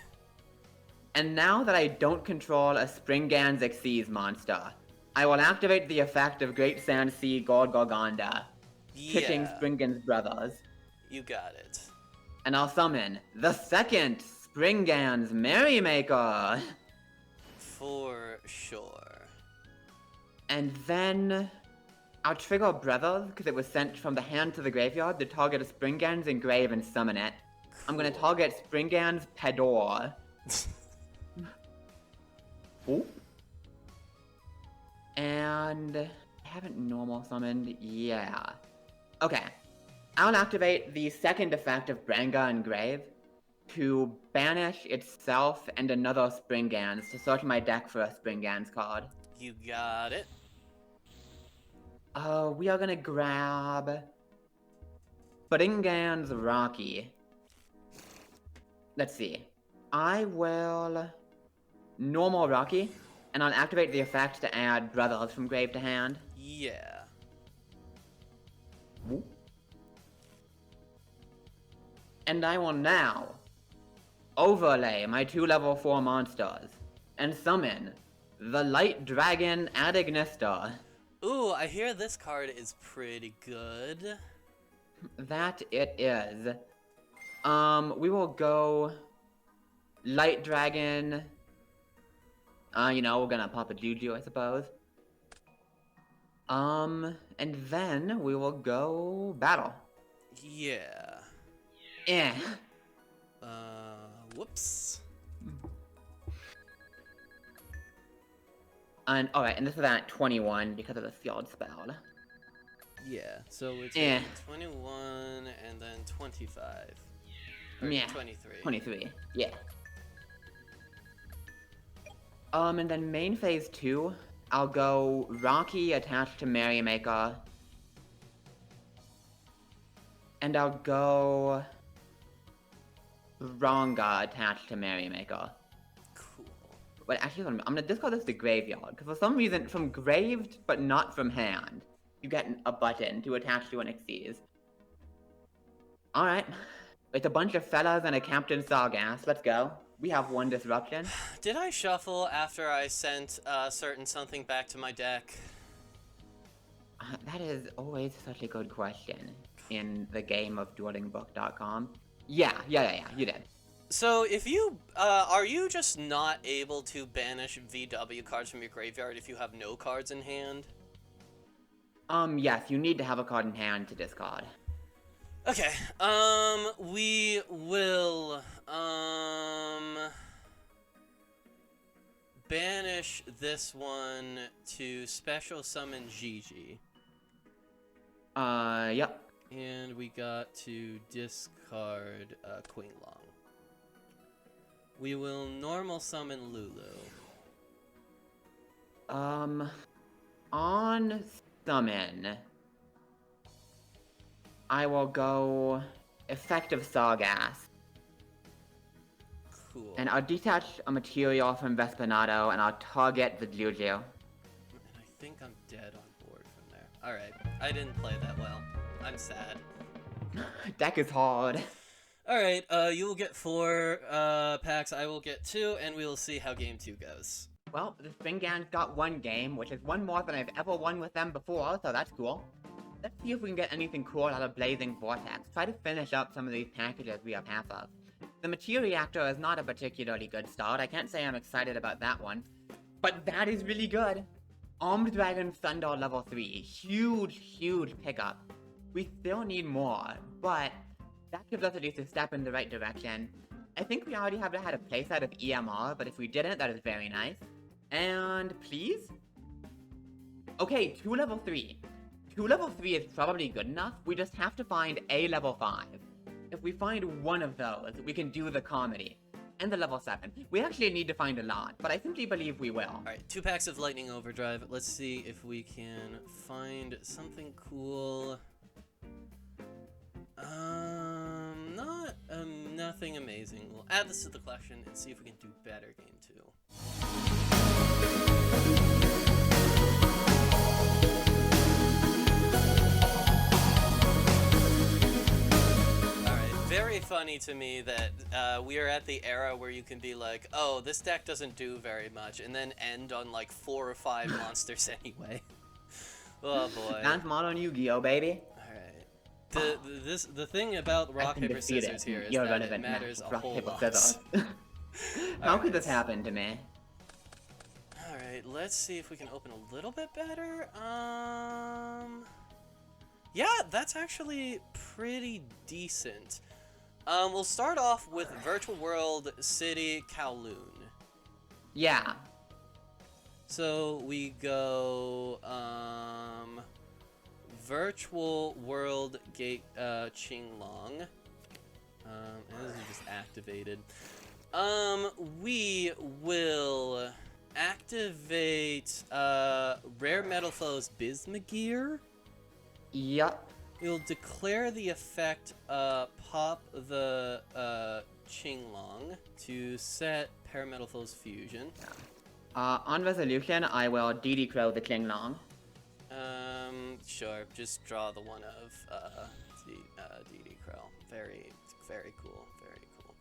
And now that I don't control a Springans Xyz monster, I will activate the effect of Great Sand Sea Gold Gorgonda, pitching Springans Brothers. You got it. And I'll summon the second Springans Merrymaker. For sure. And then I'll trigger Brothers because it was sent from the hand to the graveyard to target a Springans engrave and summon it. Cool. I'm gonna target Springans Pedor. Ooh. And I haven't normal summoned. Yeah. Okay. I'll activate the second effect of Branga Engrave to banish itself and another Springans to search my deck for a Springans card. You got it. We are gonna grab Springans Rocky. Let's see. I will normal Rocky, and I'll activate the effect to add Brothers from grave to hand. Yeah. Whoop. And I will now overlay my 2 level 4 monsters and summon the Light Dragon Adignista. Ooh, I hear this card is pretty good. That it is. We will go Light Dragon. You know, we're gonna pop a Juju, I suppose. And then we will go battle. Yeah. Eh. Whoops. And alright, and this is at 21 because of the field spell. Yeah, so it's 21 and then 25. Or Yeah. 23. 23, yeah. And then main phase 2, I'll go Rocky attached to Merrymaker. And I'll go Ranga attached to Merrymaker. Cool. But actually, I'm gonna discard this to Graveyard, because for some reason, from Graved, but not from hand, you get a button to attach to an Xyz. Alright. It's a bunch of fellas and a Captain Sargass. Let's go. We have 1 disruption. Did I shuffle after I sent certain something back to my deck? That is always such a good question in the game of duelingbook.com. Yeah, you did. So if you, are you just not able to banish VW cards from your graveyard if you have no cards in hand? Yes, you need to have a card in hand to discard. Okay, we will, banish this one to special summon Gigi. Yep. And we got to discard, Queen Long. We will normal summon Lulu. On summon, I will go effective Sargass. Cool. And I'll detach a material from Vespanado and I'll target the Juju. And I think I'm dead on board from there. Alright, I didn't play that well. I'm sad. Deck is hard. Alright, you will get 4 packs, I will get 2, and we will see how game 2 goes. Well, the Springans got 1 game, which is 1 more than I've ever won with them before, so that's cool. Let's see if we can get anything cool out of Blazing Vortex. Try to finish up some of these packages we have half of. The Material Reactor is not a particularly good start. I can't say I'm excited about that one. But that is really good. Armed Dragon Thunder level 3. Huge pickup. We still need more, but that gives us at least a step in the right direction. I think we already have had a playset of EMR, but if we didn't, that is very nice. And please? Okay, 2 level 3. 2 level 3 is probably good enough. We just have to find a level 5. If we find one of those, we can do the comedy. And the level 7. We actually need to find a lot, but I simply believe we will. Alright, 2 packs of Lightning Overdrive. Let's see if we can find something cool. Nothing amazing. We'll add this to the collection and see if we can do better game 2. Alright, very funny to me that we are at the era where you can be like, oh, this deck doesn't do very much, and then end on like 4 or 5 monsters anyway. Oh boy. That's modern Yu-Gi-Oh, baby. The thing about rock, paper, scissors here is that it matters a whole lot. How could this happen to me? Alright, let's see if we can open a little bit better. Yeah, that's actually pretty decent. We'll start off with Virtual World City Kowloon. Yeah. So we go, Virtual World Gate, Qinglong. And this is just activated. We will activate, Rare Metal Foes Bismugear. Yup. We'll declare the effect, pop the, Qinglong to set Parametal Foes Fusion. On resolution, I will DD Crow the Klinglong. Sure. Just draw the one of, DD Crow. Very, very cool. Very cool.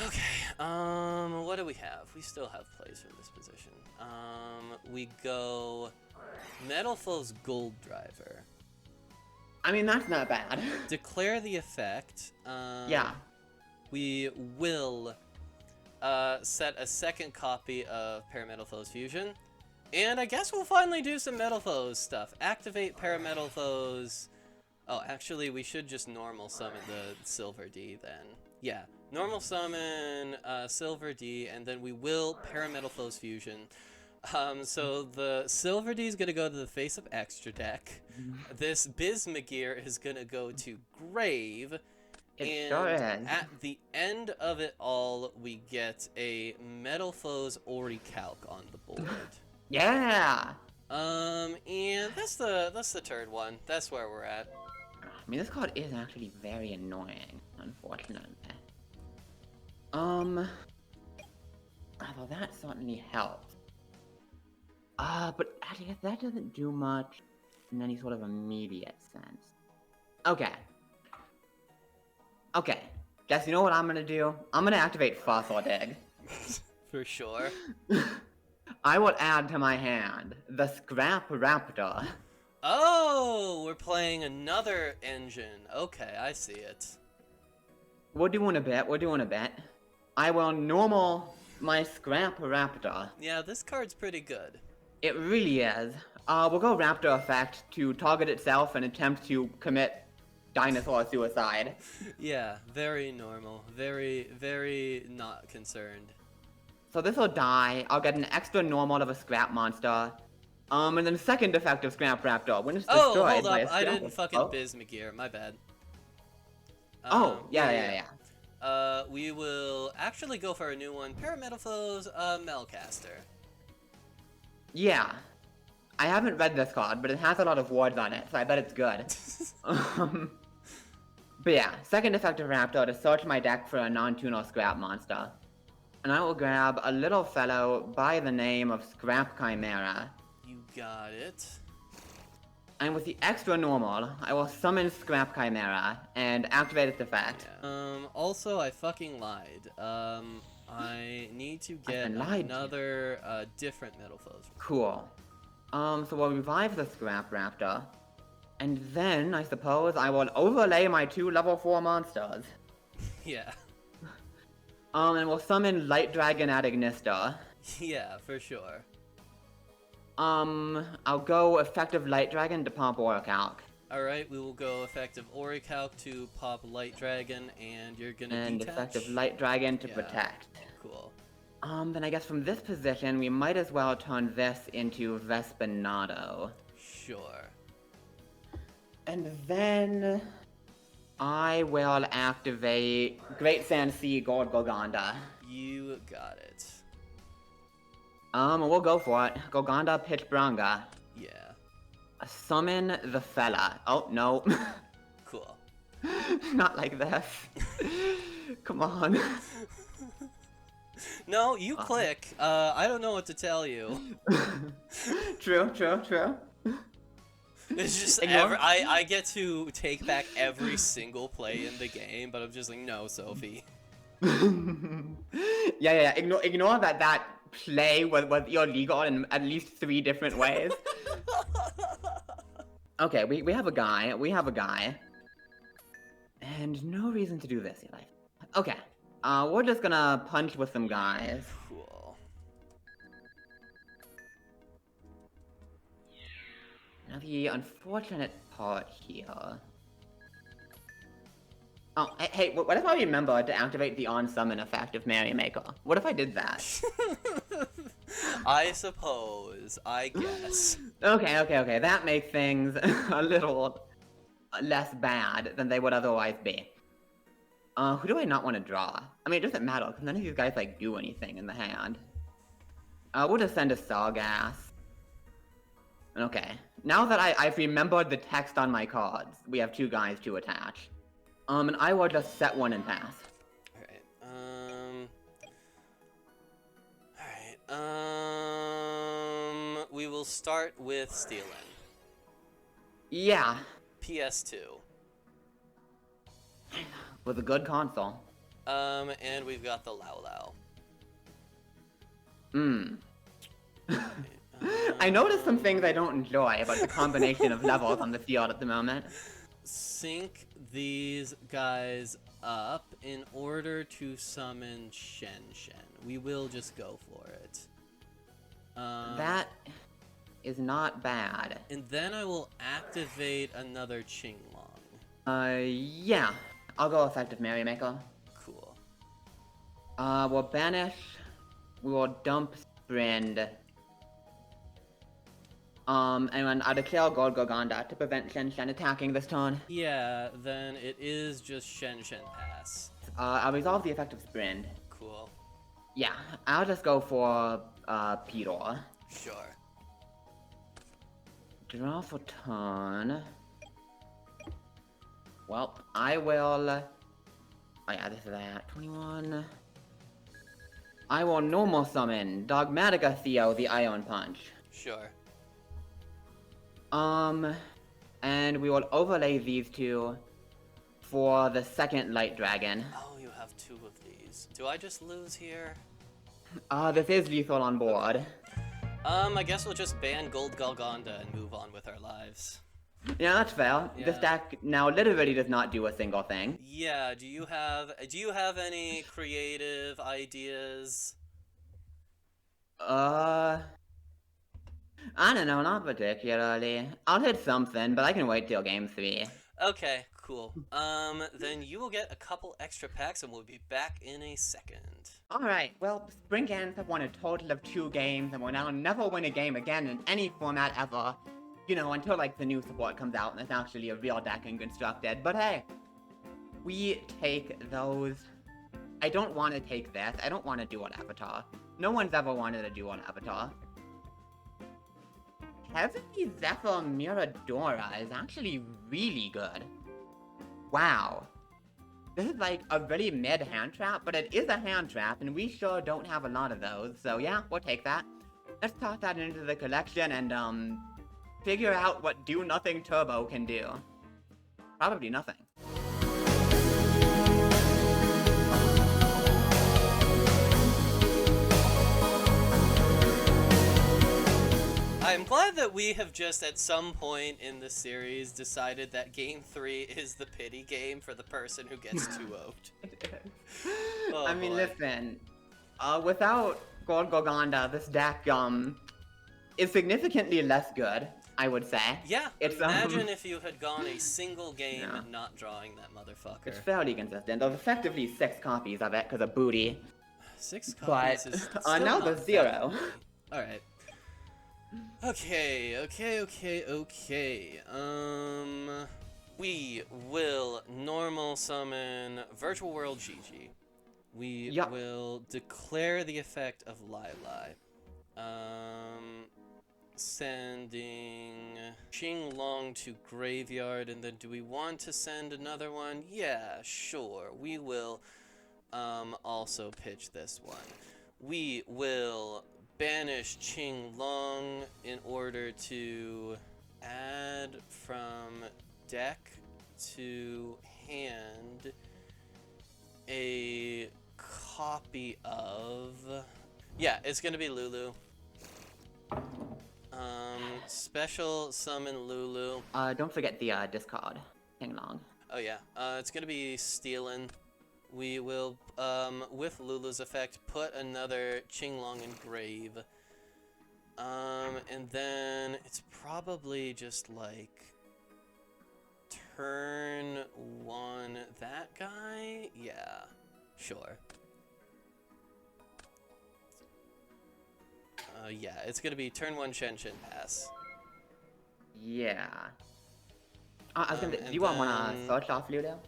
Okay, what do we have? We still have plays for this position. We go Metal Foes Gold Driver. I mean, that's not bad. Declare the effect. Yeah. We will set a second copy of Parametal Foes Fusion. And I guess we'll finally do some Metal Foes stuff. Activate Parametal Foes. Oh, actually, we should just normal summon the Silver D then. Yeah, normal summon Silver D, and then we will Parametal Foes Fusion. So the Silver D is going to go to the face of extra deck. This Bismugear is going to go to Grave. It sure is. At the end of it all, we get a Metal Foes Ori Calc on the board. Yeah. And that's the third one. That's where we're at. I mean, this card is actually very annoying, unfortunately. Although that certainly helps. But actually, that doesn't do much in any sort of immediate sense. Okay. Okay. Guess you know what I'm gonna do? I'm gonna activate Fossil Dig. For sure. I will add to my hand the Scrap Raptor. Oh, we're playing another engine. Okay, I see it. We're doing a bit. We're doing a bit. I will normal my Scrap Raptor. Yeah, this card's pretty good. It really is. We'll go Raptor effect to target itself and attempt to commit dinosaur suicide. Yeah, very normal. Very, very not concerned. So this will die. I'll get an extra normal of a Scrap Monster. And then second effect of Scrap Raptor. When it's destroyed Hold by up. a I Scrap- didn't fucking Bismugear. My bad. Yeah. We will actually go for a new one. Parametal Foes, Melcaster. Yeah. I haven't read this card, but it has a lot of words on it, so I bet it's good. But yeah, second effect of Raptor to search my deck for a non-tuner Scrap Monster. And I will grab a little fellow by the name of Scrap Chimera. You got it. And with the extra normal, I will summon Scrap Chimera and activate its effect. Yeah. Also, I fucking lied. I need to get another, different Metal Foes. Cool. So we'll revive the Scrap Raptor. And then, I suppose, I will overlay my 2 level 4 monsters. Yeah. And we'll summon Light Dragon at Ignister. Yeah, for sure. I'll go effective Light Dragon to pump Orichalc. Alright, we will go effective Orichalc to pop Light Dragon, and you're gonna And detach? effective Light Dragon to protect. Cool. Then I guess from this position, we might as well turn this into Vespinado. Sure. And then I will activate Great Sand Sea Gold Golgonda. You got it. We'll go for it. Golgonda Pitch Branga. Yeah. Summon the fella. Oh, no. Cool. Not like this. Come on. No, you click. I don't know what to tell you. True. It's just I get to take back every single play in the game, but I'm just like, no, Sophie. Yeah. Ignore that play was illegal in at least 3 different ways. Okay, we have a guy. And no reason to do this yet. Okay. We're just gonna punch with some guys. Cool. Now the unfortunate part here. Oh, hey, what if I remember to activate the on-summon effect of Merrymaker? What if I did that? I suppose. I guess. Okay. That makes things a little less bad than they would otherwise be. Who do I not want to draw? I mean, it doesn't matter, because none of these guys, like, do anything in the hand. We'll just send a Sargass. Okay. Now that I've remembered the text on my cards, we have 2 guys to attach. And I will just set one and pass. Alright, we will start with Stealing. Yeah. PS2. Was a good console. And we've got the Lau I noticed some things I don't enjoy about the combination of levels on the field at the moment. Sync these guys up in order to summon Shen. We will just go for it. That is not bad. And then I will activate another Qinglong. Yeah. I'll go effective Merrymaker. Cool. We'll banish. We will dump Friend. And then I'll declare Gold Gorgonda to prevent Shen attacking this turn. Yeah, then it is just Shen pass. I'll resolve the effect of Sprint. Cool. Yeah, I'll just go for, Peter. Sure. Draw for turn. Well, I will... Oh yeah, this is that. 21... I will normal summon Dogmatica Theo, the Ion Punch. Sure. And we will overlay these 2 for the second Light Dragon. Oh, you have 2 of these. Do I just lose here? This is lethal on board. I guess we'll just ban Gold Golgonda and move on with our lives. Yeah, that's fair. Yeah. This deck now literally does not do a single thing. Yeah, do you have any creative ideas? I don't know, not particularly. I'll hit something, but I can wait till game 3. Okay, cool. Then you will get a couple extra packs and we'll be back in a second. Alright, well, Spring Gans have won a total of 2 games and will now never win a game again in any format ever. You know, until like the new support comes out and it's actually a real deck and constructed. But hey, we take those. I don't want to take this. I don't want to Dual Avatar. No one's ever wanted a Dual Avatar. Heavenly Zephyr Miradora is actually really good. Wow. This is like a very mid hand trap, but it is a hand trap, and we sure don't have a lot of those, so yeah, we'll take that. Let's toss that into the collection and, figure out what Do Nothing Turbo can do. Probably nothing. I'm glad that we have just at some point in the series decided that game 3 is the pity game for the person who gets 2-0'd. Oh, I mean, boy. listen, without Gold Gorgonda, this deck, is significantly less good, I would say. Yeah, It's, imagine if you had gone a single game Yeah. and not drawing that motherfucker. It's fairly consistent. There's effectively 6 copies of it because of booty. 6 But, copies is still now not there's that 0. many. Alright. Okay. We will normal summon Virtual World Gigi. We Yup. will declare the effect of Lai. Sending Qinglong to graveyard, and then do we want to send another one? Yeah, sure. We will also pitch this one. We will banish Qinglong in order to add from deck to hand a copy of... Yeah, it's gonna be Lulu. Special summon Lulu. Don't forget the, discard. Hang along. Oh yeah, it's gonna be Stealin'. We will, with Lulu's effect, put another Qinglong in grave. And then it's probably just like turn 1 that guy? Yeah, sure. Yeah, it's gonna be turn 1 Shen pass. Yeah. I was gonna. Do you then, want to search off Ludo?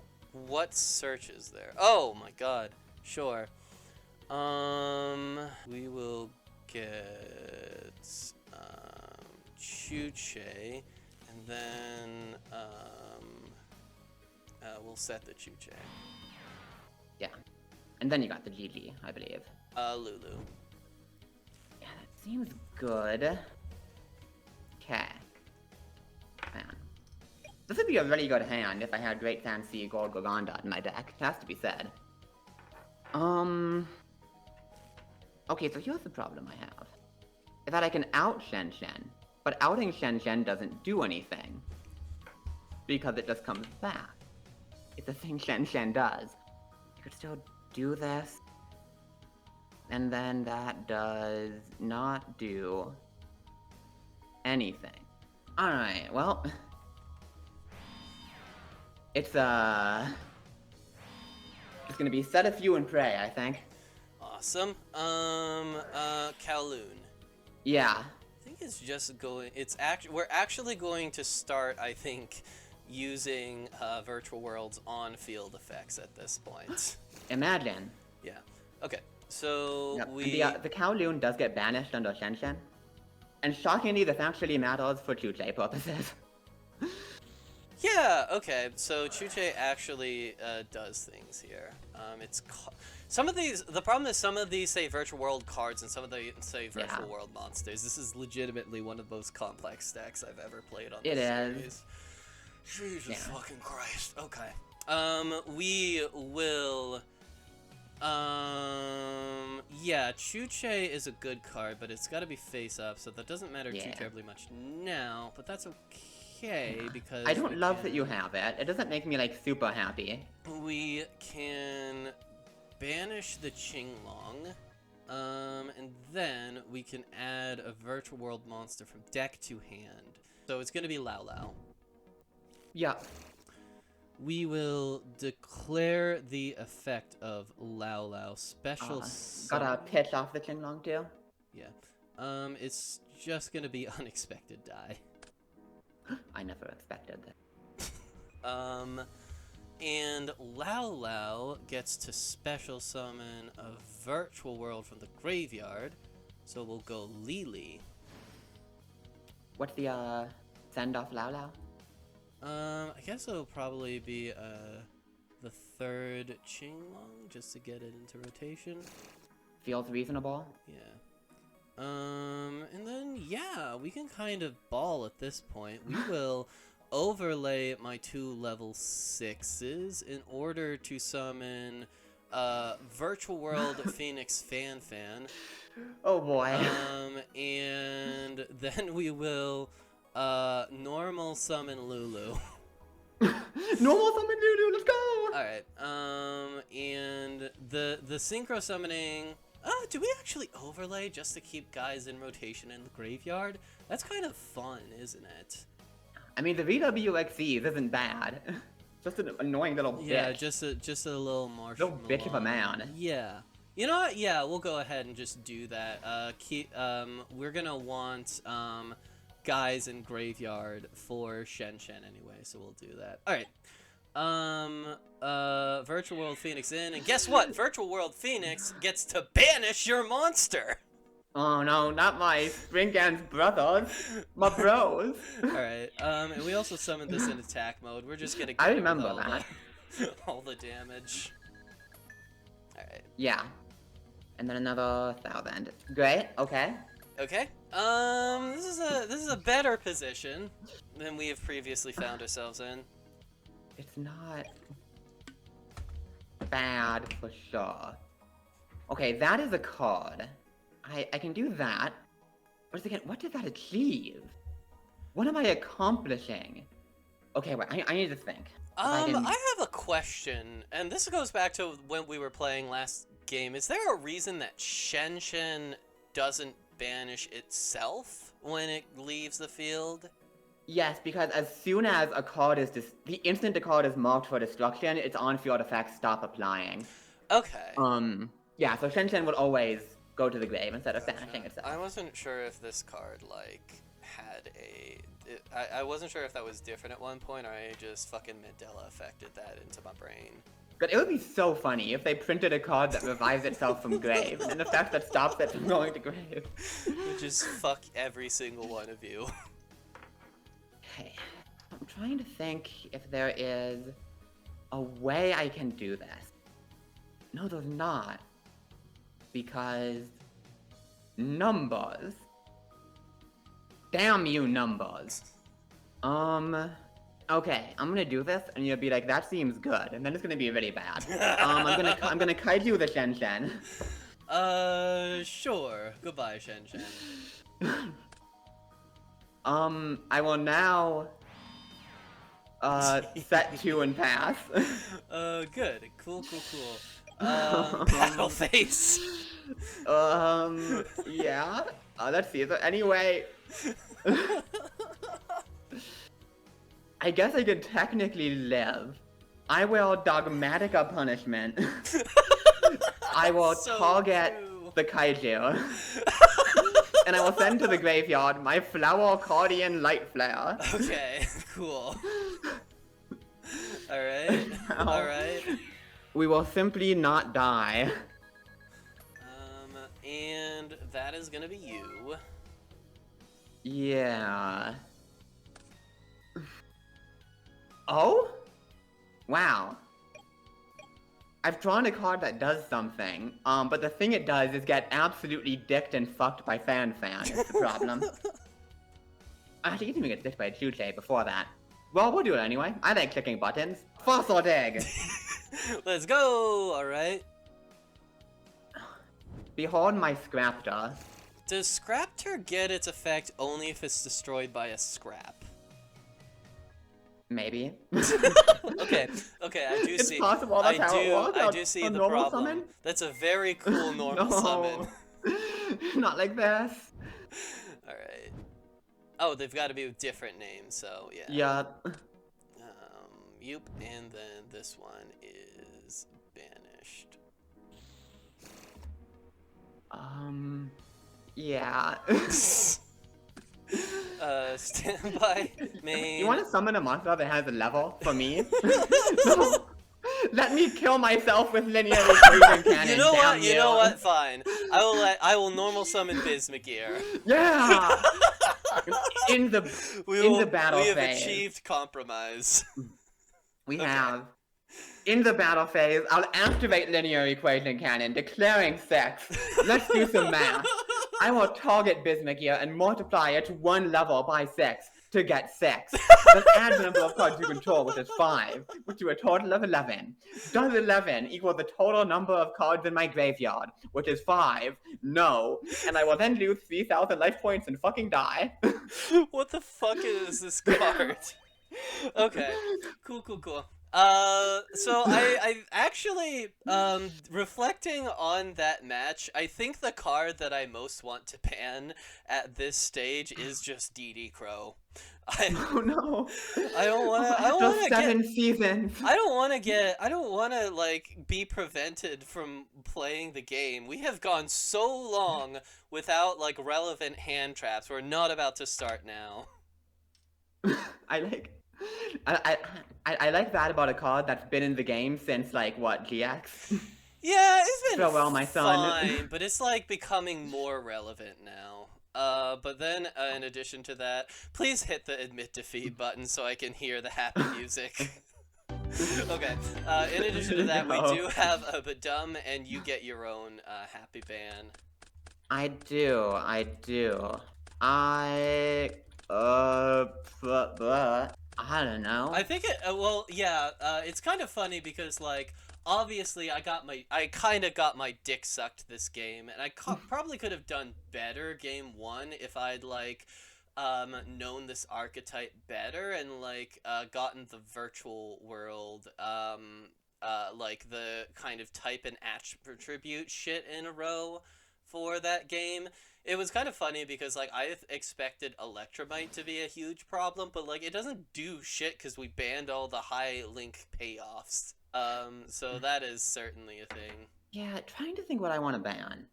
What search is there? Oh my god, sure. We will get Chuche, and then we'll set the Chuche. Yeah. And then you got the GG, I believe. Lulu. Yeah, that seems good. Okay. Man. This would be a really good hand if I had Great Fancy Gold Gorgonda in my deck. It has to be said. Okay, so here's the problem I have. Is that I can out Shen, but outing Shen doesn't do anything. Because it just comes back. It's a thing Shen does. You could still do this. And then that does not do anything. Alright, well. It's gonna be set a few and pray, I think. Awesome. Kowloon. Yeah. I think it's just going. We're actually going to start, I think, using virtual worlds on field effects at this point. Imagine. Yeah. Okay. So yep. The Kowloon does get banished under Shen. And shockingly, this actually matters for Chuche purposes. Yeah, okay, so Chuche actually does things here. Some of these, the problem is some of these say virtual world cards and some of them say virtual world monsters. This is legitimately one of the most complex decks I've ever played on this series. Jesus fucking Christ. Okay. We will... yeah, Chuche is a good card, but it's gotta be face up, so that doesn't matter too terribly much now, but that's okay, because... I don't love that you have it. It doesn't make me, like, super happy. We can banish the Qinglong, and then we can add a virtual world monster from deck to hand. So it's gonna be Lao Lao. Yeah. We will declare the effect of Lao Lao special. Gotta pitch off the Qinglong too. Yeah. It's just gonna be unexpected die. I never expected that. And Lao Lao gets to special summon a virtual world from the graveyard. So we'll go Lili. What's the send off Lao Lao? I guess it'll probably be the third Qinglong just to get it into rotation. Feels reasonable. Yeah. And then yeah, we can kind of ball at this point. We will overlay my 2 level 6s in order to summon Virtual World Phoenix Fan. Oh boy. And then we will normal summon Lulu. Normal summon Lulu, let's go! Alright, and the synchro summoning... do we actually overlay just to keep guys in rotation in the graveyard? That's kind of fun, isn't it? I mean, the VWXE isn't bad. Just an annoying little bitch. Yeah, just a little Marshall. Little bitch of a man. Yeah. You know what? Yeah, we'll go ahead and just do that. We're gonna want guys in graveyard for Shen anyway, so we'll do that. Alright. Virtual World Phoenix in, and guess what? Virtual World Phoenix gets to banish your monster! Oh no, not my Springans brothers. My bros. Alright, and we also summoned this in attack mode. We're just gonna get I remember that. all the damage. Alright. Yeah. And then another 1,000. Great, okay. Okay. This is a better position than we have previously found ourselves in. It's not bad for sure. Okay, that is a card. I can do that. What did that achieve? What am I accomplishing? Okay, wait, I need to think. I have a question, and this goes back to when we were playing last game. Is there a reason that Shen doesn't banish itself when it leaves the field? Yes, because as soon as a card is the instant the card is marked for destruction, its on-field effects stop applying. Okay. Yeah, so Shen would always go to the grave instead of banishing itself. I wasn't sure if this card, like, had a... I wasn't sure if that was different at one point, or I just fucking Mandela affected that into my brain. But it would be so funny if they printed a card that revives itself from grave, and an effect that stops it from going to grave. Just fuck every single one of you. Okay, I'm trying to think if there is a way I can do this. No, there's not. Because... numbers. Damn you, numbers. Okay, I'm gonna do this, and you'll be like, that seems good, and then it's gonna be really bad. I'm gonna kaiju the Shen. Sure. Goodbye, Shen. I will now, set 2 and pass. Good. Cool. Battle face. Yeah. Let's see, so anyway... I guess I could technically live. I will Dogmatica Punishment. I will target the kaiju. And I will send to the graveyard my Flower Cardian Light Flare. Okay, cool. Alright. We will simply not die. And that is gonna be you. Yeah. Oh? Wow. I've drawn a card that does something, but the thing it does is get absolutely dicked and fucked by Fan. It's the problem. Actually, you didn't even get dicked by Chuche before that. Well, we'll do it anyway. I like clicking buttons. Fossil Dig! Let's go! Alright. Behold my Scraptor. Does Scraptor get its effect only if it's destroyed by a scrap? Maybe. Okay, I do it's see. Possible, that's how it works. I do see the problem. Summon? That's a very cool normal summon. Not like this. Alright. Oh, they've got to be with different names, so yeah. Yup. Yup, and then this one is banished. Yeah. Standby main. You want to summon a monster that has a level for me? No. Let me kill myself with linear equation cannon. You know what? You know what? Fine. I will normal summon Bismugear. Yeah. in the battle phase. We have achieved compromise. We have. In the battle phase, I'll activate linear equation cannon, declaring sex. Let's do some math. I will target Bismugear and multiply it to 1 level by 6 to get 6. Then add the number of cards you control, which is 5, which to a total of 11. Does 11 equal the total number of cards in my graveyard, which is 5? No. And I will then lose 3,000 life points and fucking die. What the fuck is this card? Okay. Cool. So I actually, reflecting on that match, I think the card that I most want to ban at this stage is just DD Crow. Oh no. I don't wanna like be prevented from playing the game. We have gone so long without like relevant hand traps. We're not about to start now. I like that about a card that's been in the game since, like, what, GX? Yeah, it's been Farewell, my son. fine, but it's, like, becoming more relevant now. But then, in addition to that, please hit the admit defeat button so I can hear the happy music. Okay, in addition to that, we do have a Badum, and you get your own, happy ban. I do. I don't know. I think it's kind of funny because, like, obviously I kind of got my dick sucked this game, and I probably could have done better game 1 if I'd, like, known this archetype better and, like, gotten the virtual world, like, the kind of type and attribute shit in a row for that game. It was kind of funny because like I expected Electromite to be a huge problem, but like it doesn't do shit because we banned all the high link payoffs. So that is certainly a thing. Yeah, trying to think what I want to ban.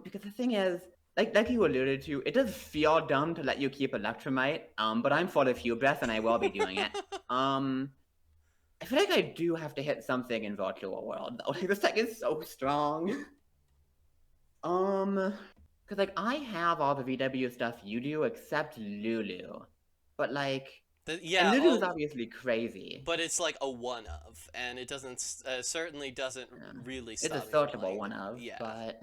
Because the thing is, like you alluded to, it does feel dumb to let you keep Electromite. But I'm full of hubris and I will be doing it. I feel like I do have to hit something in Virtual World though. Like this deck is so strong. Because like I have all the VW stuff you do except Lulu, but like, and Yeah, Lulu is obviously crazy. but it's like a one of, and it doesn't certainly doesn't really It's a stop me from searchable playing one it. of, Yeah. but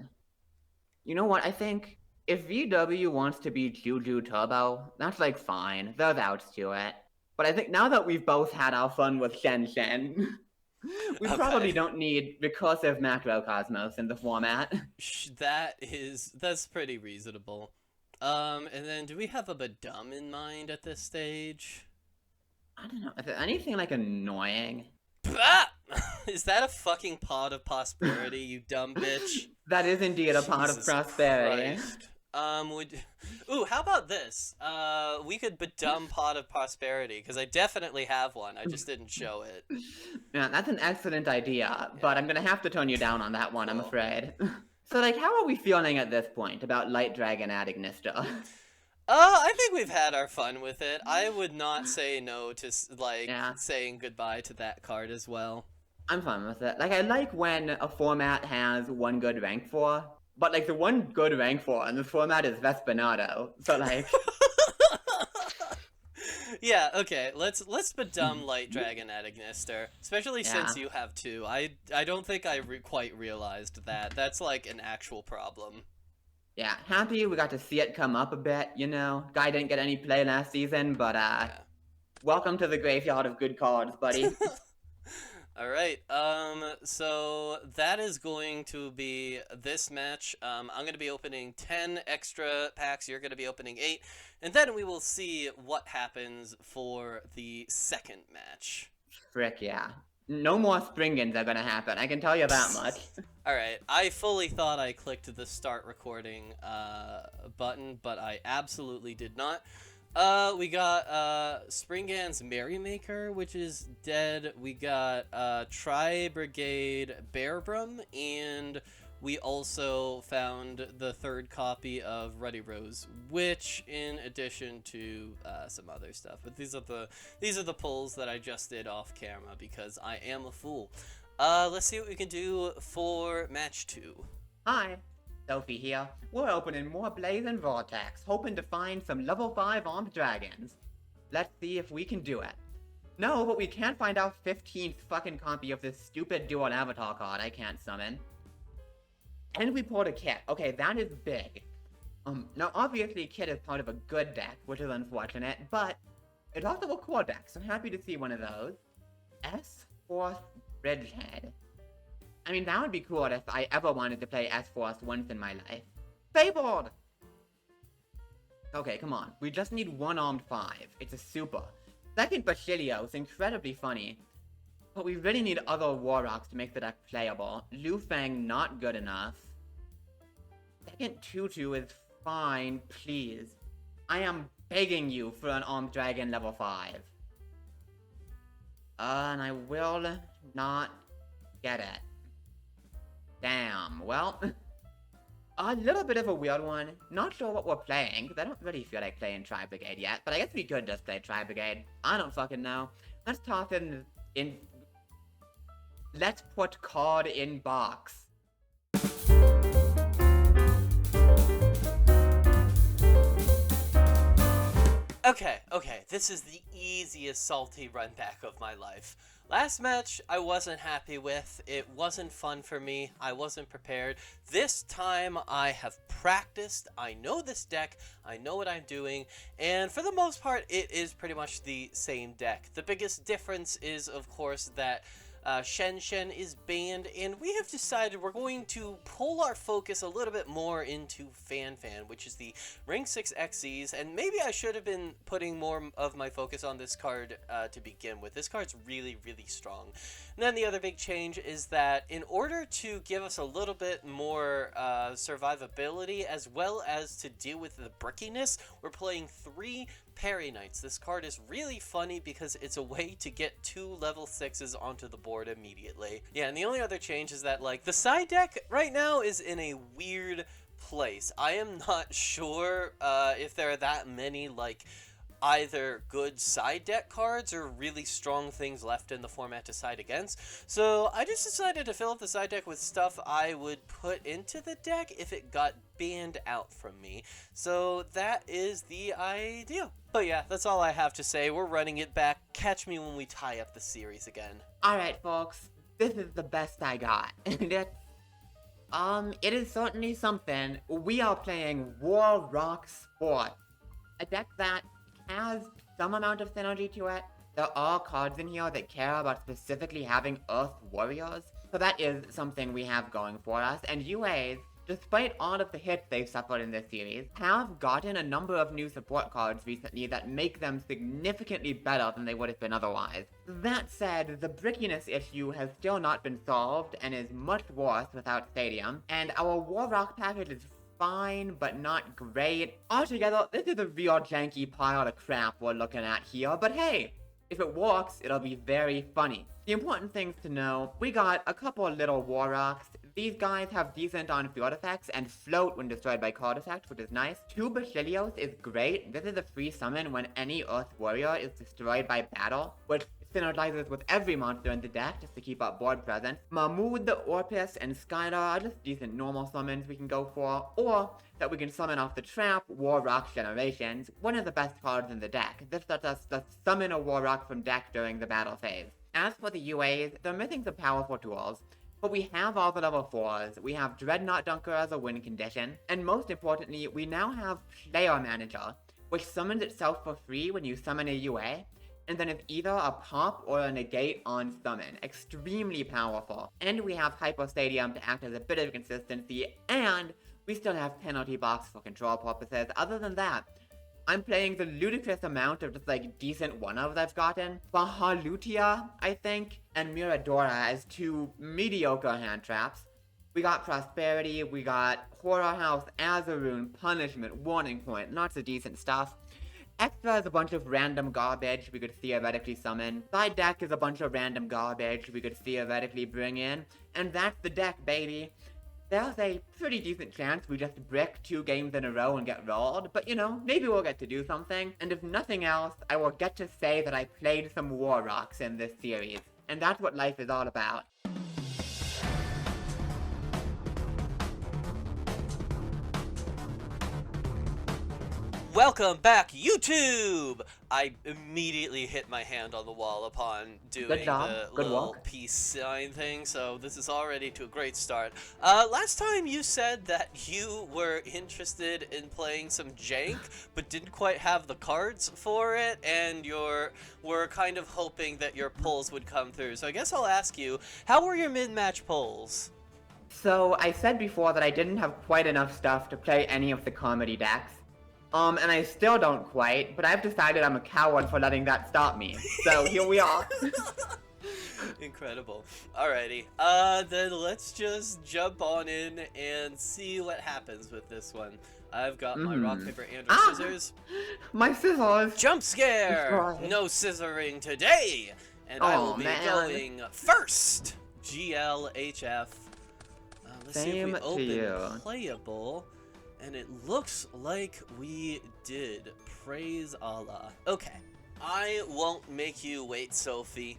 you know what? I think if VW wants to be Juju Turbo, that's like fine. There's outs to it. But I think now that we've both had our fun with Shen Shen, we probably don't need recursive macrocosmos in the format. That's pretty reasonable. And then do we have a Badum in mind at this stage? I don't know. Is there anything like annoying? Ah! Is that a fucking pot of prosperity, you dumb bitch? That is indeed a pot of Jesus prosperity. Christ. How about this? We could Badum pot of prosperity, because I definitely have one. I just didn't show it. Yeah, that's an excellent idea, but I'm gonna have to turn you down on that one, I'm afraid. So, like, how are we feeling at this point about Light Dragon adding Nista? I think we've had our fun with it. I would not say no to, saying goodbye to that card as well. I'm fine with it. Like, I like when a format has one good rank for, but, like, the one good rank for in this format is Vespanado. So, like... Yeah, okay, let's Badum Light Dragon at Ignister, especially since you have two. I don't think I quite realized that. That's, like, an actual problem. Yeah, happy we got to see it come up a bit, you know? Guy didn't get any play last season, but, welcome to the graveyard of good cards, buddy. Alright, so that is going to be this match. I'm going to be opening 10 extra packs, you're going to be opening 8, and then we will see what happens for the second match. Frick, yeah. No more Springans are gonna happen, I can tell you that much. Alright, I fully thought I clicked the start recording button, but I absolutely did not. We got Springan's Merrymaker, which is dead. We got Tri-Brigade Bearbrum, and we also found the third copy of Ruddy Rose, which in addition to some other stuff. But these are the pulls that I just did off camera because I am a fool. Let's see what we can do for match 2. Hi, Sophie here. We're opening more Blaze and Vortex, hoping to find some level 5 armed dragons. Let's see if we can do it. No, but we can't find our 15th fucking copy of this stupid dual avatar card I can't summon. And we pulled a Kit. Okay, that is big. Now obviously Kit is part of a good deck, which is unfortunate, but it's also a core deck, so I'm happy to see one of those. S-Force Bridgehead. I mean, that would be cool if I ever wanted to play S-Force once in my life. Fabled! Okay, come on. We just need one armed 5. It's a super. Second Basilio is incredibly funny. But we really need other Warrocks to make the deck playable. Lu Feng, not good enough. Second Tutu is fine, please. I am begging you for an armed dragon level 5. And I will not get it. Damn, well... a little bit of a weird one. Not sure what we're playing, because I don't really feel like playing Tri-Brigade yet, but I guess we could just play Tri-Brigade. I don't fucking know. Let's toss in... Let's put card in box. Okay, this is the easiest salty run back of my life. Last match, I wasn't happy with. It wasn't fun for me. I wasn't prepared. This time, I have practiced. I know this deck. I know what I'm doing. And for the most part, it is pretty much the same deck. The biggest difference is, of course, that Shen Shen is banned, and we have decided we're going to pull our focus a little bit more into Fan Fan, which is the rank 6 XZs, and maybe I should have been putting more of my focus on this card to begin with. This card's really, really strong. And then the other big change is that in order to give us a little bit more survivability, as well as to deal with the brickiness, we're playing 3 Parry Knights. This card is really funny because it's a way to get 2 level 6s onto the board immediately. Yeah, and the only other change is that, like, the side deck right now is in a weird place. I am not sure if there are that many, like, either good side deck cards or really strong things left in the format to side against. So I just decided to fill up the side deck with stuff I would put into the deck if it got banned out from me. So that is the idea. But yeah, that's all I have to say. We're running it back. Catch me when we tie up the series again. Alright, folks, this is the best I got. It is certainly something. We are playing War Rock Sport, a deck that has some amount of synergy to it. There are cards in here that care about specifically having Earth Warriors, so that is something we have going for us, and UAs, despite all of the hits they've suffered in this series, have gotten a number of new support cards recently that make them significantly better than they would have been otherwise. That said, the brickiness issue has still not been solved and is much worse without Stadium, and our War Rock package is fine, but not great. Altogether, this is a real janky pile of crap we're looking at here, but hey, if it works, it'll be very funny. The important things to know, we got a couple of little War Rocks. These guys have decent on-field effects and float when destroyed by card effects, which is nice. 2 Basilios is great. This is a free summon when any Earth Warrior is destroyed by battle, which synergizes with every monster in the deck just to keep up board presence. Mahmoud, Orpus, and Skylar are just decent normal summons we can go for, or that we can summon off the trap War Rock Generations, one of the best cards in the deck. This lets us just summon a War Rock from deck during the battle phase. As for the UAs, they're missing some powerful tools, but we have all the level 4s, we have Dreadnought Dunker as a win condition, and most importantly, we now have Player Manager, which summons itself for free when you summon a UA, and then it's either a pop or a negate on summon. Extremely powerful. And we have Hyper Stadium to act as a bit of consistency, and we still have Penalty Box for control purposes. Other than that, I'm playing the ludicrous amount of just like decent 1-ofs I've gotten. Bahalutia, I think, and Miradora as 2 mediocre hand traps. We got Prosperity, we got Horror House, Azaroon, Punishment, Warning Point, lots of decent stuff. Extra is a bunch of random garbage we could theoretically summon. Side deck is a bunch of random garbage we could theoretically bring in. And that's the deck, baby. There's a pretty decent chance we just brick 2 games in a row and get rolled, but you know, maybe we'll get to do something. And if nothing else, I will get to say that I played some War Rocks in this series. And that's what life is all about. Welcome back, YouTube! I immediately hit my hand on the wall upon doing the little peace sign thing, so this is already to a great start. Last time you said that you were interested in playing some jank, but didn't quite have the cards for it, and were kind of hoping that your pulls would come through. So I guess I'll ask you, how were your mid-match pulls? So, I said before that I didn't have quite enough stuff to play any of the comedy decks. And I still don't quite, but I've decided I'm a coward for letting that stop me. So here we are. Incredible. Alrighty. Then let's just jump on in and see what happens with this one. I've got my rock, paper, and scissors. My scissors! Jump scare! No scissoring today! And I will be going first! GLHF. Let's see if we open playable. And it looks like we did. Praise Allah. Okay. I won't make you wait, Sophie.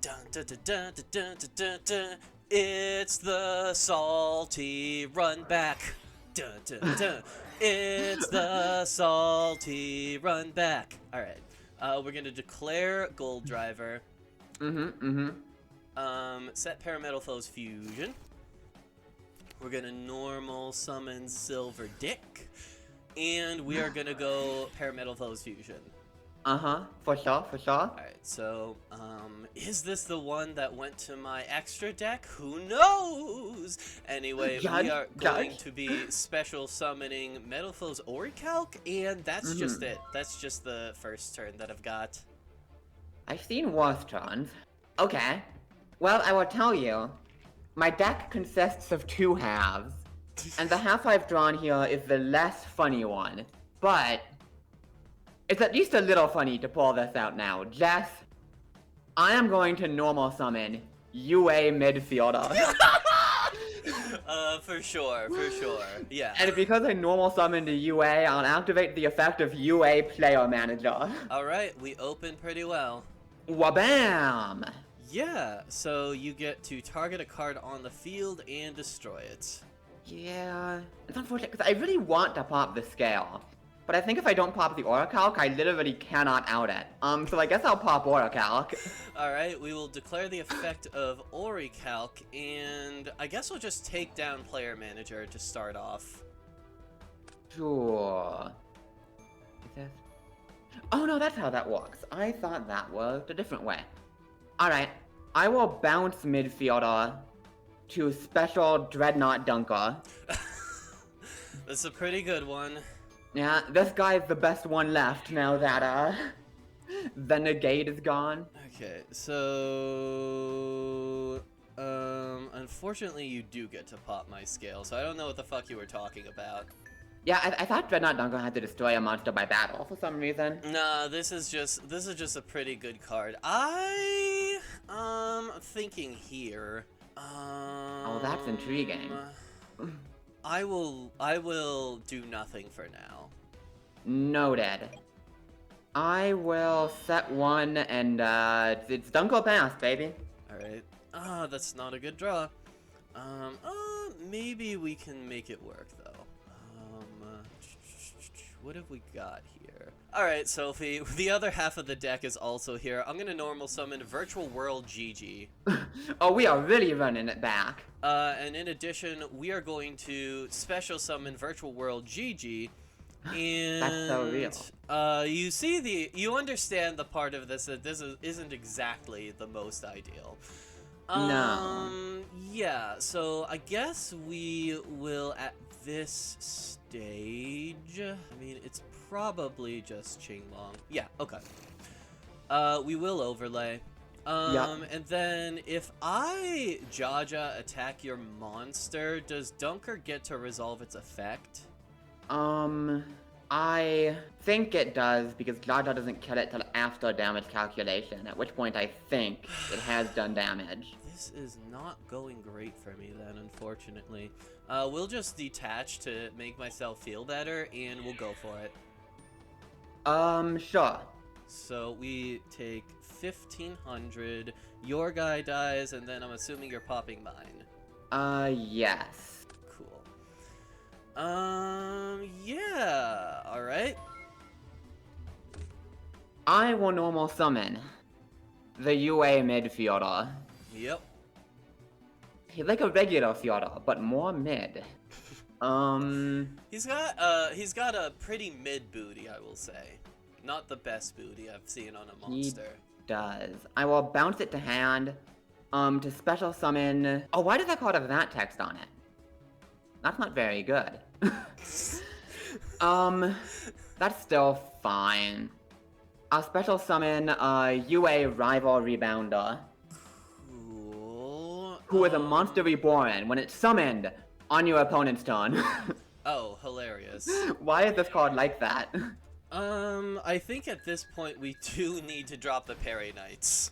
Dun, dun, dun, dun, dun, dun, dun, dun. It's the salty run back. Dun, dun, dun. It's the salty run back. Alright. We're gonna declare Gold Driver. Set Parametal Foes Fusion. We're gonna normal summon Silver Dick, and we are gonna go Parametal Foes Fusion. For sure, for sure. Alright, so, is this the one that went to my extra deck? Who knows? Anyway, we are going to be special summoning Metalfoe's Orichalc, and that's just it. That's just the first turn that I've got. I've seen worse turns. Okay. Well, I will tell you, my deck consists of 2 halves, and the half I've drawn here is the less funny one, but it's at least a little funny to pull this out now. Jess, I am going to normal summon UA midfielder. For sure, yeah. And because I normal summoned a UA, I'll activate the effect of UA player manager. Alright, we open pretty well. Wabam! Yeah, so you get to target a card on the field and destroy it. Yeah, it's unfortunate because I really want to pop the scale. But I think if I don't pop the Orichalc, I literally cannot out it. So I guess I'll pop Orichalc. Alright, we will declare the effect of Orichalc, and I guess we'll just take down Player Manager to start off. Sure. Is this... Oh no, that's how that works. I thought that worked a different way. Alright, I will bounce midfielder to special Dreadnought Dunker. That's a pretty good one. Yeah, this guy's the best one left now that, the negate is gone. Okay, so... unfortunately you do get to pop my scale, so I don't know what the fuck you were talking about. Yeah, I thought Dreadnought Dunker had to destroy a monster by battle for some reason. Nah, this is just a pretty good card. I'm thinking here. Oh, that's intriguing. I will do nothing for now. Noted. I will set one and, it's Dunker Pass, baby. Alright. That's not a good draw. Maybe we can make it work, though. What have we got here? Alright, Sophie, the other half of the deck is also here. I'm gonna normal summon Virtual World GG. Oh, we are really running it back. And in addition, we are going to special summon Virtual World GG. And that's so real. You understand the part of this that this isn't exactly the most ideal. No. Yeah, so I guess we will at this stage. I mean, it's probably just Qinglong. Yeah, okay. We will overlay. And then if I Jaja attack your monster, does Dunker get to resolve its effect? I think it does, because Jaja doesn't kill it till after damage calculation, at which point I think it has done damage. This is not going great for me then, unfortunately. We'll just detach to make myself feel better, and we'll go for it. Sure. So we take 1,500, your guy dies, and then I'm assuming you're popping mine. Yes. Cool. Yeah, alright. I will normal summon the UA midfielder. Yep. He's like a regular fielder, but more mid. He's got a pretty mid booty, I will say. Not the best booty I've seen on a monster. He does. I will bounce it to hand, to special summon... Oh, why does that card have that text on it? That's not very good. That's still fine. I'll special summon, UA Rival Rebounder. Cool. Who is a monster reborn when it's summoned on your opponent's turn. Oh, hilarious. Why is this card like that? I think at this point we do need to drop the Parry Knights.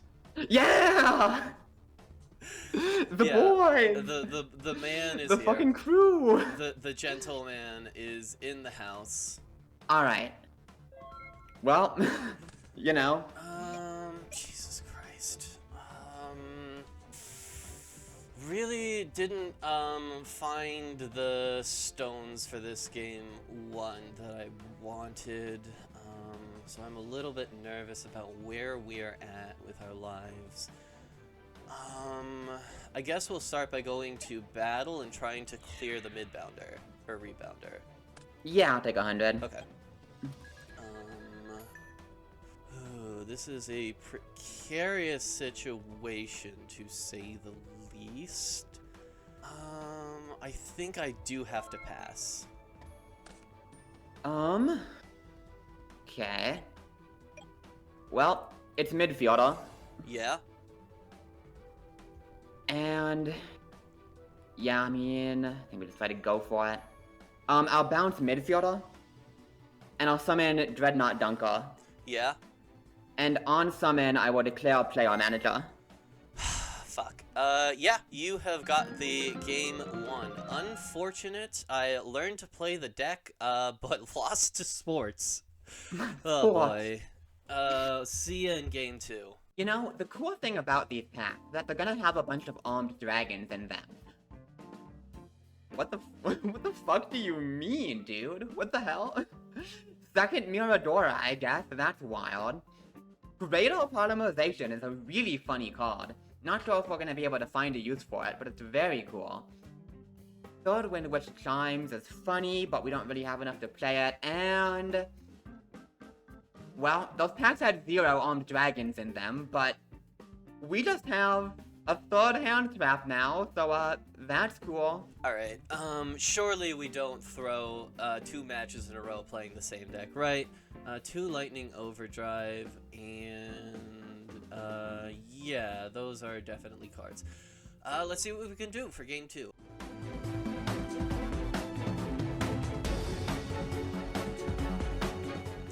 Yeah! The boy! The man is the here. fucking crew! The gentleman is in the house. Alright. Well, you know. Jesus Christ. Really didn't, find the stones for this game one that I wanted. So I'm a little bit nervous about where we are at with our lives. I guess we'll start by going to battle and trying to clear the midbounder, or rebounder. Yeah, I'll take 100. Okay. this is a precarious situation, to say the least. I think I do have to pass. Okay. Well, it's midfielder. Yeah? And... yeah, I mean, I think we decided to go for it. I'll bounce midfielder. And I'll summon Dreadnought Dunker. Yeah? And on summon, I will declare player manager. Fuck. Yeah, you have got the game won. Unfortunate, I learned to play the deck, but lost to sports. Oh boy. See ya in game 2. You know, the cool thing about these packs is that they're gonna have a bunch of armed dragons in them. What the fuck do you mean, dude? What the hell? Second Miradora, I guess. That's wild. Greater Polymerization is a really funny card. Not sure if we're gonna be able to find a use for it, but it's very cool. Third Wind Witch Chimes is funny, but we don't really have enough to play it, and... well, those packs had 0 armed dragons in them, but... we just have a third hand trap now, so, that's cool. Alright, surely we don't throw, 2 matches in a row playing the same deck, right? 2 Lightning Overdrive, and... yeah, those are definitely cards. Let's see what we can do for game 2.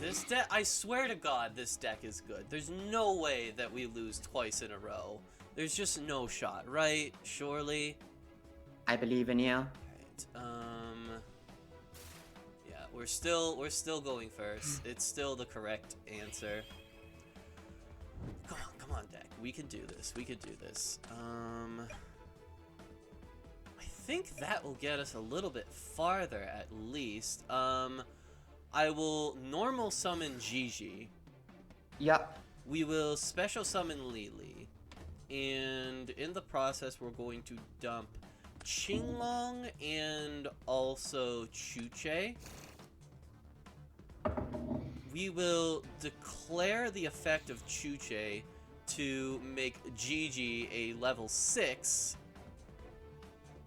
This deck, I swear to God, this deck is good. There's no way that we lose twice in a row. There's just no shot, right? Surely? I believe in you. Alright, yeah, we're still going first. It's still the correct answer. Come on, deck. We can do this. We can do this. I think that will get us a little bit farther, at least. I will normal summon Gigi. Yep. We will special summon Lily. And in the process, we're going to dump Qinglong and also Chuche. We will declare the effect of Chuche to make Gigi a level 6.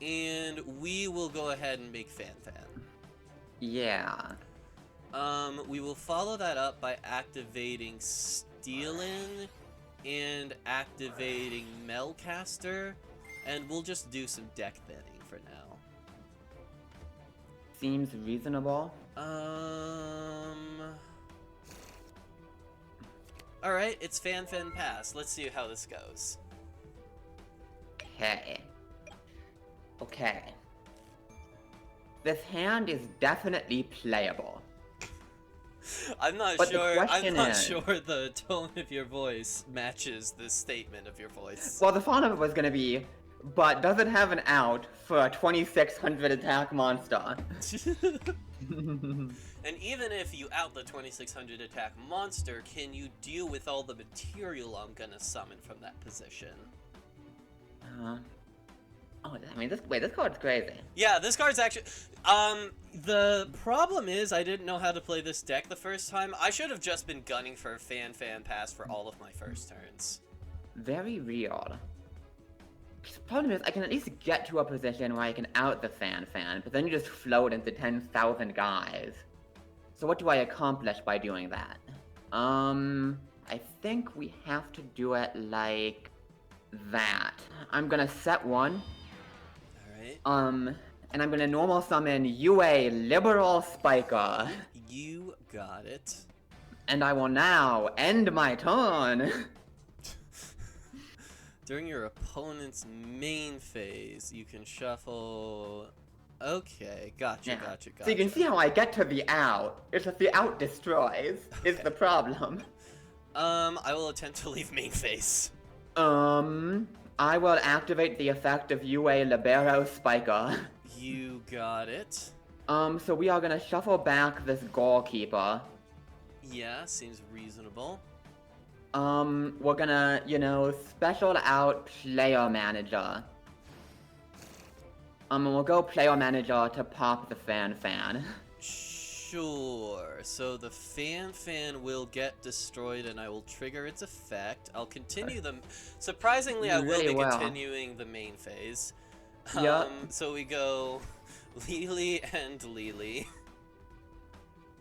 And we will go ahead and make Fanfan. Yeah. We will follow that up by activating Steelin and activating Melcaster, and we'll just do some deck thinning for now. Seems reasonable. Alright, it's Fanfan Pass. Let's see how this goes. Okay. Okay. This hand is definitely playable. I'm not But sure. the I'm question not is- sure the tone of your voice matches the statement of your voice. Well, the fun of it was gonna be, but does it have an out for a 2600 attack monster? And even if you out the 2600 attack monster, can you deal with all the material I'm gonna summon from that position? Oh, I mean, this card's crazy. Yeah, this card's actually... the problem is I didn't know how to play this deck the first time. I should have just been gunning for Fan Pass for all of my first turns. Very real. The problem is, I can at least get to a position where I can out the Fan, but then you just float into 10,000 guys. So what do I accomplish by doing that? I think we have to do it like that. I'm gonna set one. Alright. And I'm gonna normal summon UA Liberal Spiker. You got it. And I will now end my turn. During your opponent's main phase, you can shuffle... Okay, gotcha, Yeah. gotcha. So you can see how I get to the out. It's just the out destroys, is the problem. I will attempt to leave main phase. I will activate the effect of UA Libero Spiker. You got it. So we are gonna shuffle back this goalkeeper. Yeah, seems reasonable. We're gonna, you know, special out player manager. And we'll go player manager to pop the Fan. Sure. So the fan will get destroyed and I will trigger its effect. I'll continue them. Surprisingly, I You will really be will. continuing the main phase. Yup. So we go Lily and Lily.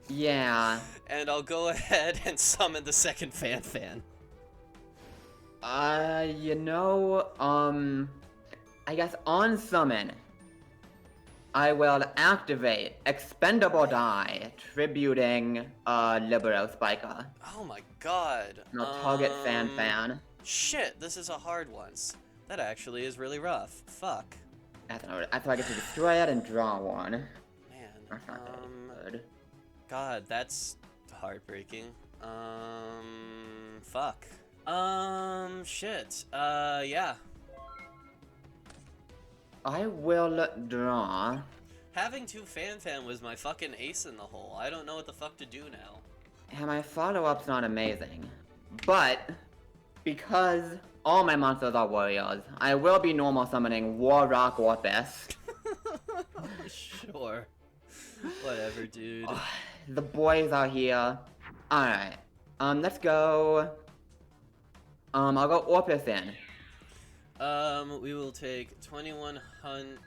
Yeah. And I'll go ahead and summon the second fan. You know, I guess on summon, I will activate Expendable Die, tributing, Libero Spiker. Oh my god. And I'll target Fan. Shit, this is a hard one. That actually is really rough. Fuck. That's why I get to destroy it and draw one. Man. That's not good. God, that's heartbreaking. Fuck. Shit. Yeah. I will draw. Having two fan was my fucking ace in the hole. I don't know what the fuck to do now. And my follow-up's not amazing. But, because all my monsters are warriors, I will be normal summoning Warrock Orpus. Sure. Whatever, dude. The boys are here. Alright. Let's go. I'll go Orpus in. We will take 2100.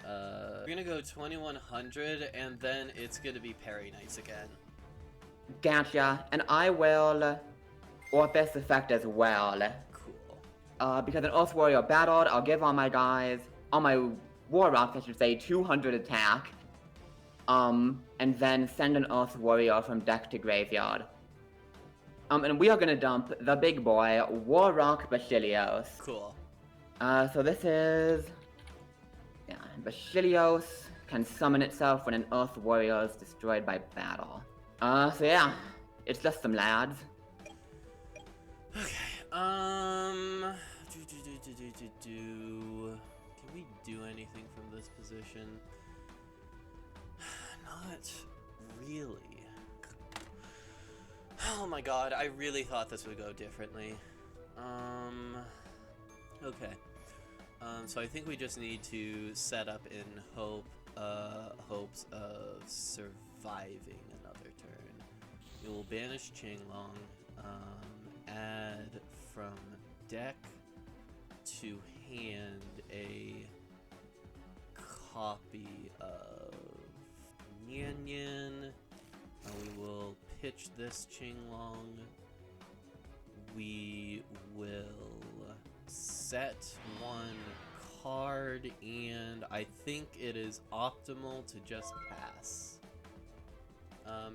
We're gonna go 2100, and then it's gonna be Parry Knights again. Gotcha. And I will Orpus effect as well. Cool. Because an Earth Warrior battled, I'll give all my guys, all my Warrocks, I should say, 200 attack. And then send an Earth Warrior from deck to graveyard. And we are gonna dump the big boy, Warrock Basilios. Cool. So this is... Yeah, Basilios can summon itself when an Earth Warrior is destroyed by battle. So yeah, it's just some lads. Okay, Can we do anything from this position? Not really. Oh my god, I really thought this would go differently. Okay. So I think we just need to set up in hopes of surviving another turn. We will banish Qinglong, add from deck to hand a copy of Nian. We will pitch this Qinglong. We will set one card, and I think it is optimal to just pass.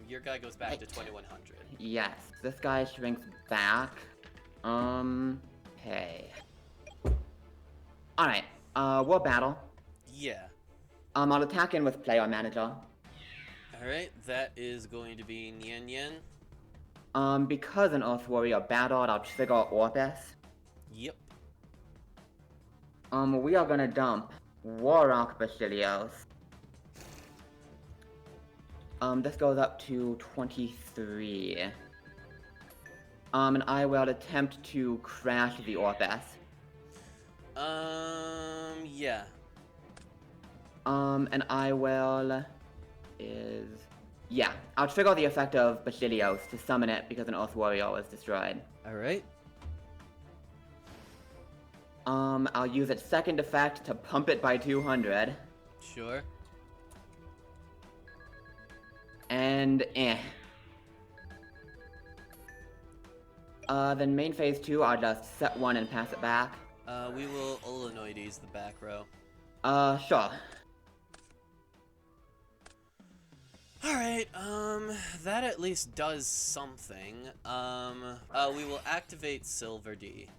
Your guy goes back to 2100. Yes, this guy shrinks back. Okay. Alright, we'll battle. Yeah. I'll attack in with Player Manager. Alright, that is going to be Nian Yan. Because an Earth Warrior battled, I'll trigger Orbis. Yep. We are gonna dump Warrock Basilios. This goes up to 23. And I will attempt to crash the Orbis. Yeah. And I will... Yeah, I'll trigger the effect of Basilios to summon it because an Earth Warrior was destroyed. Alright. I'll use its second effect to pump it by 200. Sure. And then main phase 2, I'll just set one and pass it back. We will Olenoides the back row. Sure. Alright, that at least does something. We will activate Silver D.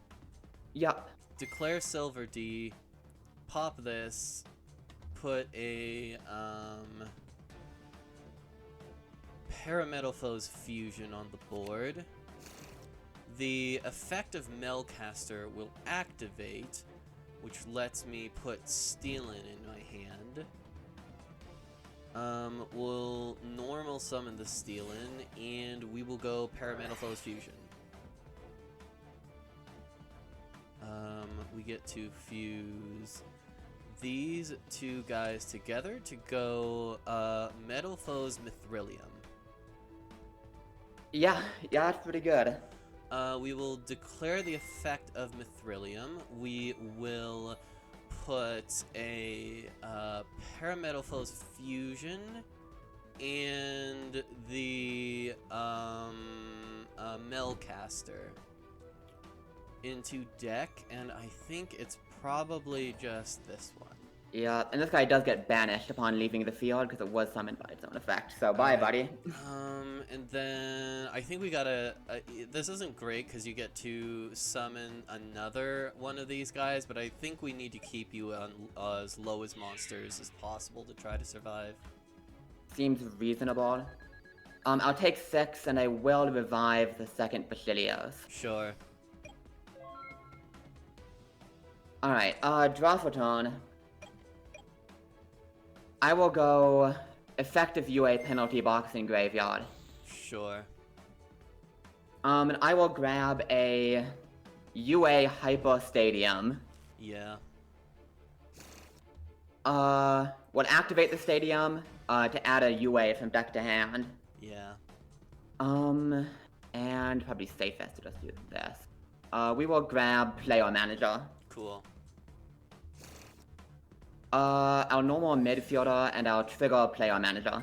Yup. Declare Silver D, pop this, put a, Parametalfoes Fusion on the board. The effect of Melcaster will activate, which lets me put Steelin in my hand. We'll normal summon the Steelin, and we will go Parametalfoes Fusion. We get to fuse these two guys together to go Metal Foes Mithrilium. Yeah, that's pretty good. We will declare the effect of Mithrilium. We will put a Parametal Foes Fusion and the Melcaster into deck, and I think it's probably just this one. Yeah, and this guy does get banished upon leaving the field because it was summoned by its own effect. So bye, buddy. And then I think we gotta. This isn't great because you get to summon another one of these guys, but I think we need to keep you on as low as monsters as possible to try to survive. Seems reasonable. I'll take 6, and I will revive the second Basilios. Sure. Alright, draw for turn. I will go effective UA penalty box in graveyard. Sure. And I will grab a UA hyper stadium. Yeah. Will activate the stadium to add a UA from deck to hand. Yeah. And probably safest to just do this. We will grab player manager. Cool. Our normal midfielder, and our trigger player manager.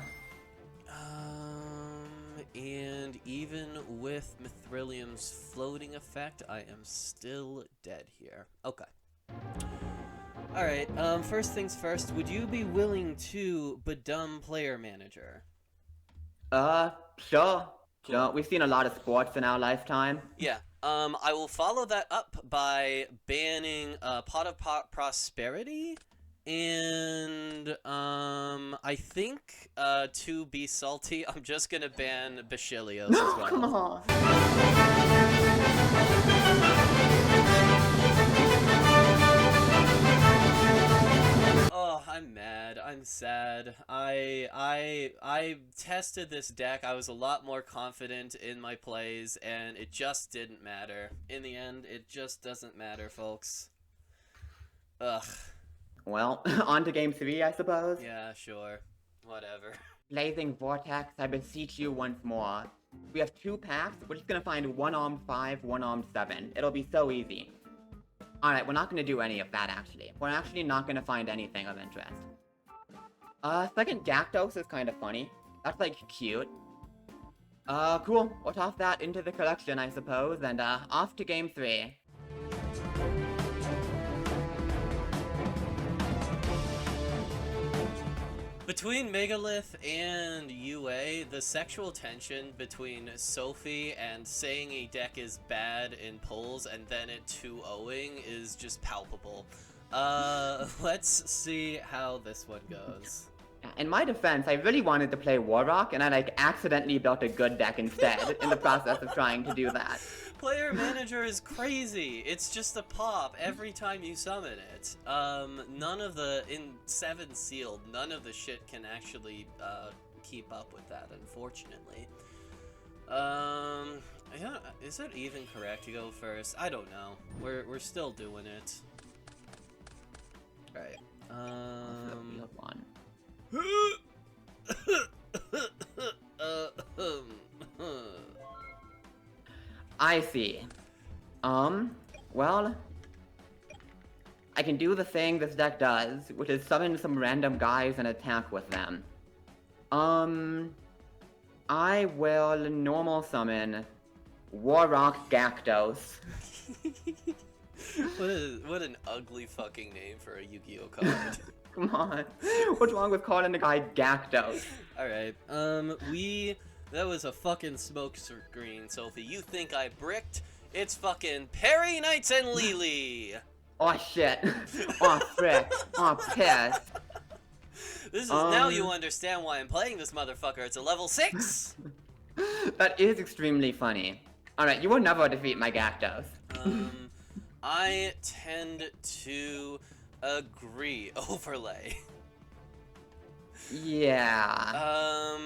And even with Mithrilium's floating effect, I am still dead here. Okay. Alright, first things first, would you be willing to bedum player manager? Sure. Cool. Sure. We've seen a lot of sports in our lifetime. Yeah. I will follow that up by banning Pot of Prosperity. And I think to be salty, I'm just gonna ban Basilios as well. Come on. Oh, I'm mad. I'm sad. I tested this deck. I was a lot more confident in my plays, and it just didn't matter. In the end, it just doesn't matter, folks. Ugh. Well, on to game 3, I suppose. Yeah, sure. Whatever. Blazing Vortex, I beseech you once more. We have 2 packs. We're just gonna find 1 armed 5, 1 armed 7. It'll be so easy. Alright, we're not gonna do any of that, actually. We're actually not gonna find anything of interest. Second Gyarados is kind of funny. That's, like, cute. Cool. We'll toss that into the collection, I suppose, and, off to game 3. Between Megalith and UA, the sexual tension between Sophie and saying a deck is bad in polls and then it 2-0ing is just palpable. Let's see how this one goes. In my defense, I really wanted to play Warrock, and I, like, accidentally built a good deck instead in the process of trying to do that. Player manager is crazy. It's just a pop every time you summon it. None of the, in 7 sealed, none of the shit can actually keep up with that, unfortunately. Yeah, is it even correct to go first? I don't know. We're still doing it. Alright. I see. Well, I can do the thing this deck does, which is summon some random guys and attack with them. I will normal summon Warrock Gyarados. What an ugly fucking name for a Yu-Gi-Oh card. Come on. What's wrong with calling the guy Gyarados? Alright, that was a fucking smoke screen, Sophie. You think I bricked? It's fucking Perry, Knights, and Lily! Oh shit. Oh frick. Oh piss. This is now you understand why I'm playing this motherfucker. It's a level 6! That is extremely funny. Alright, you will never defeat my Gyarados. I tend to agree. Overlay. Yeah.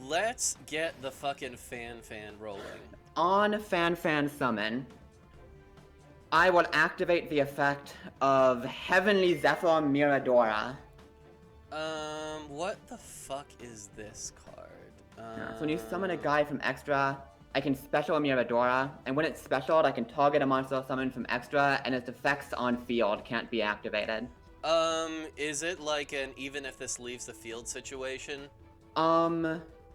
Let's get the fucking fan rolling. On Fan summon, I will activate the effect of Heavenly Zephyr Miradora. What the fuck is this card? So when you summon a guy from extra, I can special Miradora, and when it's specialed, I can target a monster summoned from extra, and its effects on field can't be activated. Is it like an even if this leaves the field situation?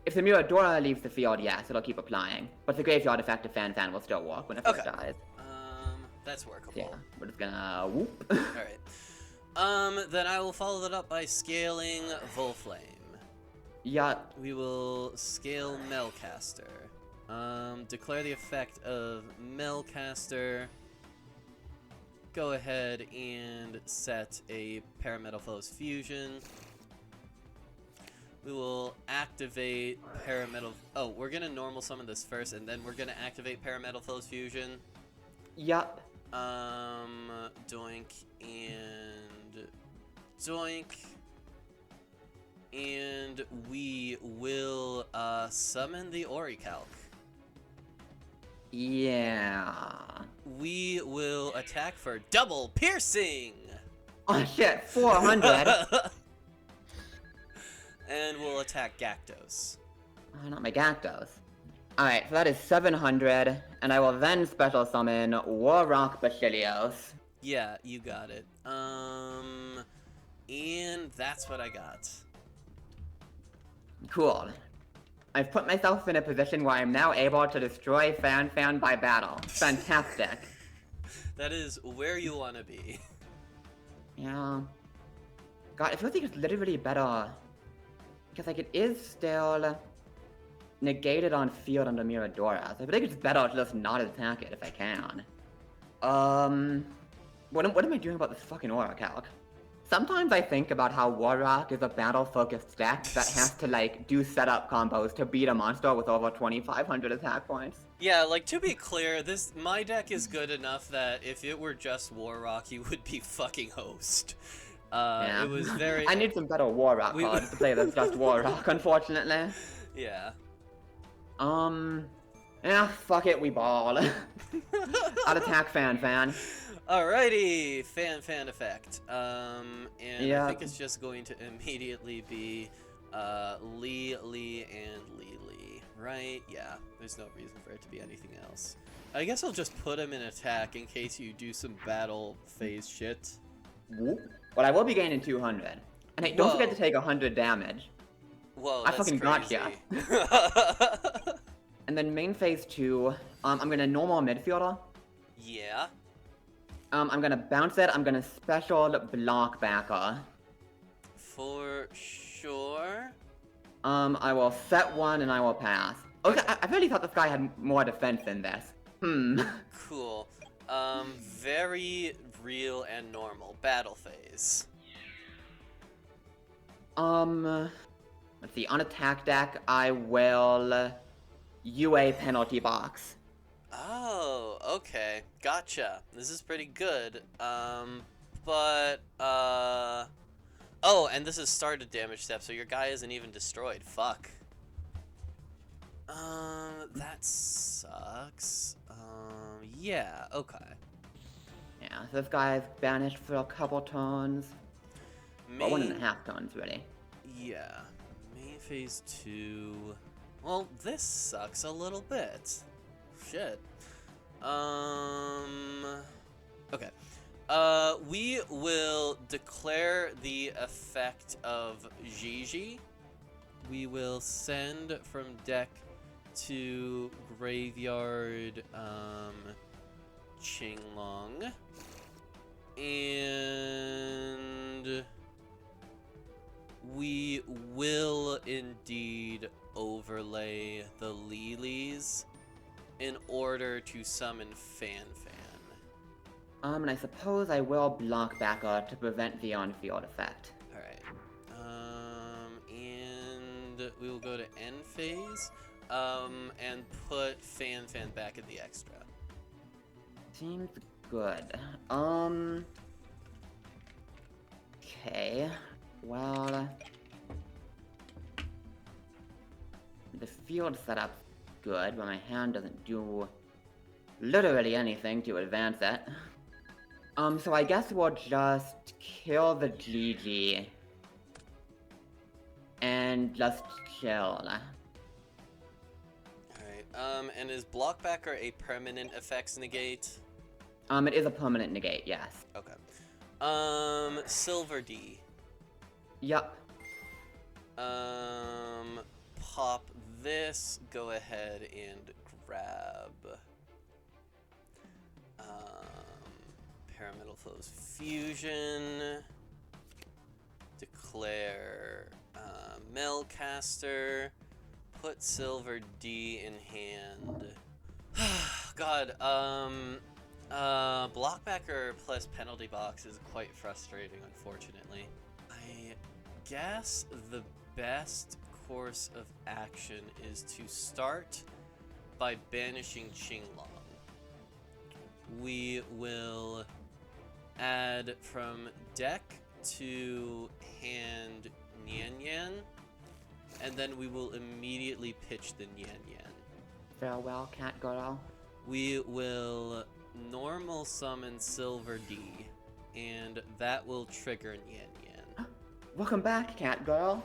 If the Miradora leaves the field, yes, it'll keep applying. But the graveyard effect of Fan Fan will still work whenever it dies. That's workable. Yeah, we're just gonna whoop. Alright. Then I will follow that up by scaling Volflame. Yeah. We will scale Melcaster. Declare the effect of Melcaster. Go ahead and set a Parametal Foes Fusion. We will activate Parametal... Oh, we're gonna normal summon this first, and then we're gonna activate Parametal Foes Fusion. Yup. Doink and... Doink. And we will, summon the Orichalc. Yeah. We will attack for double piercing! Oh shit, 400! And we'll attack Gactos. Oh, not my Gactos. Alright, so that is 700, and I will then special summon Warrock Basilios. Yeah, you got it. And that's what I got. Cool. I've put myself in a position where I'm now able to destroy Fan Fan by battle. Fantastic. That is where you want to be. Yeah. God, it feels like it's literally better. Because, like, it is still negated on field under Miradora. So I feel like it's better to just not attack it if I can. What am I doing about this fucking Orichalc? Sometimes I think about how Warrock is a battle-focused deck that has to, like, do setup combos to beat a monster with over 2,500 attack points. Yeah, like, to be clear, my deck is good enough that if it were just Warrock, he would be fucking host. Yeah. It was very... I need some better Warrock cards to play that's just Warrock, unfortunately. Yeah. Yeah, fuck it, we ball. I'll attack Fan Fan. Alrighty, Fan effect. And yeah. I think it's just going to immediately be Lee, and Lee, right? Yeah, there's no reason for it to be anything else. I guess I'll just put him in attack in case you do some battle phase shit. Whoop. Well, I will be gaining 200. And hey, don't forget to take 100 damage. Whoa, I fucking got ya. And then main phase 2, I'm gonna normal midfielder. Yeah. I'm gonna bounce it, I'm gonna special block backer. For sure. I will set one and I will pass. Okay, I really thought this guy had more defense than this. Cool. Very real and normal. Battle phase. Let's see, on attack deck, I will UA penalty box. Oh, okay. Gotcha. This is pretty good. Oh, and this is started damage step, so your guy isn't even destroyed. Fuck. That sucks. Yeah, okay. Yeah, so this guy is banished for a couple turns. Well, 1.5 turns, really. Yeah. Main phase 2. Well, this sucks a little bit. Shit. Okay. We will declare the effect of Gigi. We will send from deck to graveyard, Qinglong. And we will indeed overlay the Lilies in order to summon Fan Fan. And I suppose I will block backer to prevent the on-field effect. Alright. And we will go to end phase, and put Fan Fan back in the extra. Seems good. Okay. Well, the field setup's good, but my hand doesn't do literally anything to advance it. So I guess we'll just kill the GG. And just chill. Alright, and is blockbacker a permanent effects negate? It is a permanent negate, yes. Okay. Silver D. Yup. Pop this, go ahead and grab Pyramidal Foes Fusion, declare Melcaster, put Silver D in hand. God, blockbacker plus penalty box is quite frustrating, unfortunately. I guess the best course of action is to start by banishing Qinglong. We will add from deck to hand Nian Yan, and then we will immediately pitch the Nian Yan. Farewell, cat girl. We will normal summon Silver D, and that will trigger Nian Yan. Welcome back, cat girl.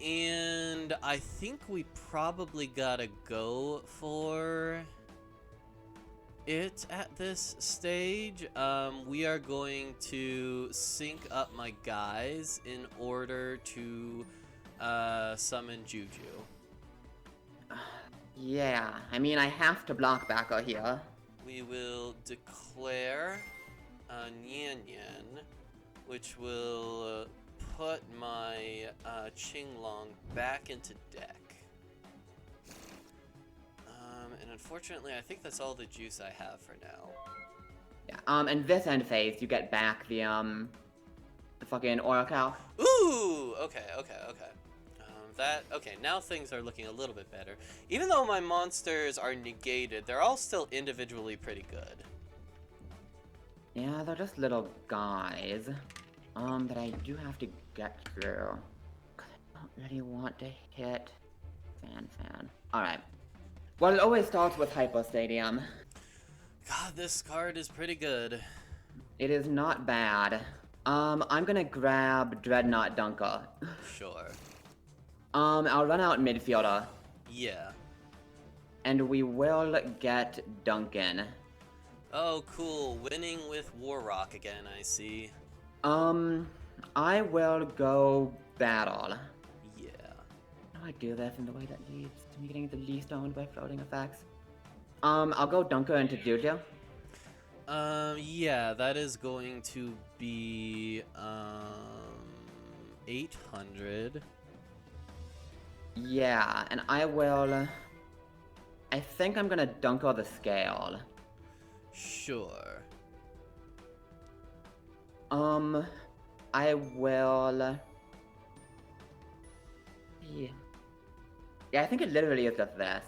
And I think we probably gotta go for it at this stage. We are going to sync up my guys in order to summon Juju. Yeah, I mean, I have to block backer here. We will declare Nian Yan, which will put my Qinglong back into deck. And unfortunately, I think that's all the juice I have for now. Yeah, and this end phase, you get back the fucking Oracle. Ooh! Okay. Okay, now things are looking a little bit better. Even though my monsters are negated, they're all still individually pretty good. Yeah, they're just little guys. That I do have to get through. 'Cause I don't really want to hit Fan. Alright. Well, it always starts with Hyper Stadium. God, this card is pretty good. It is not bad. I'm gonna grab Dreadnought Dunker. Sure. I'll run out midfielder. Yeah. And we will get Duncan. Oh, cool. Winning with Warrock again, I see. I will go battle. Yeah. How do I do this in the way that leads to me getting the least owned by floating effects? I'll go Dunker into Juju. Yeah, that is going to be, 800. Yeah, and I will... I think I'm gonna Dunker the Scale. Sure. I will... Yeah, I think it literally is just this.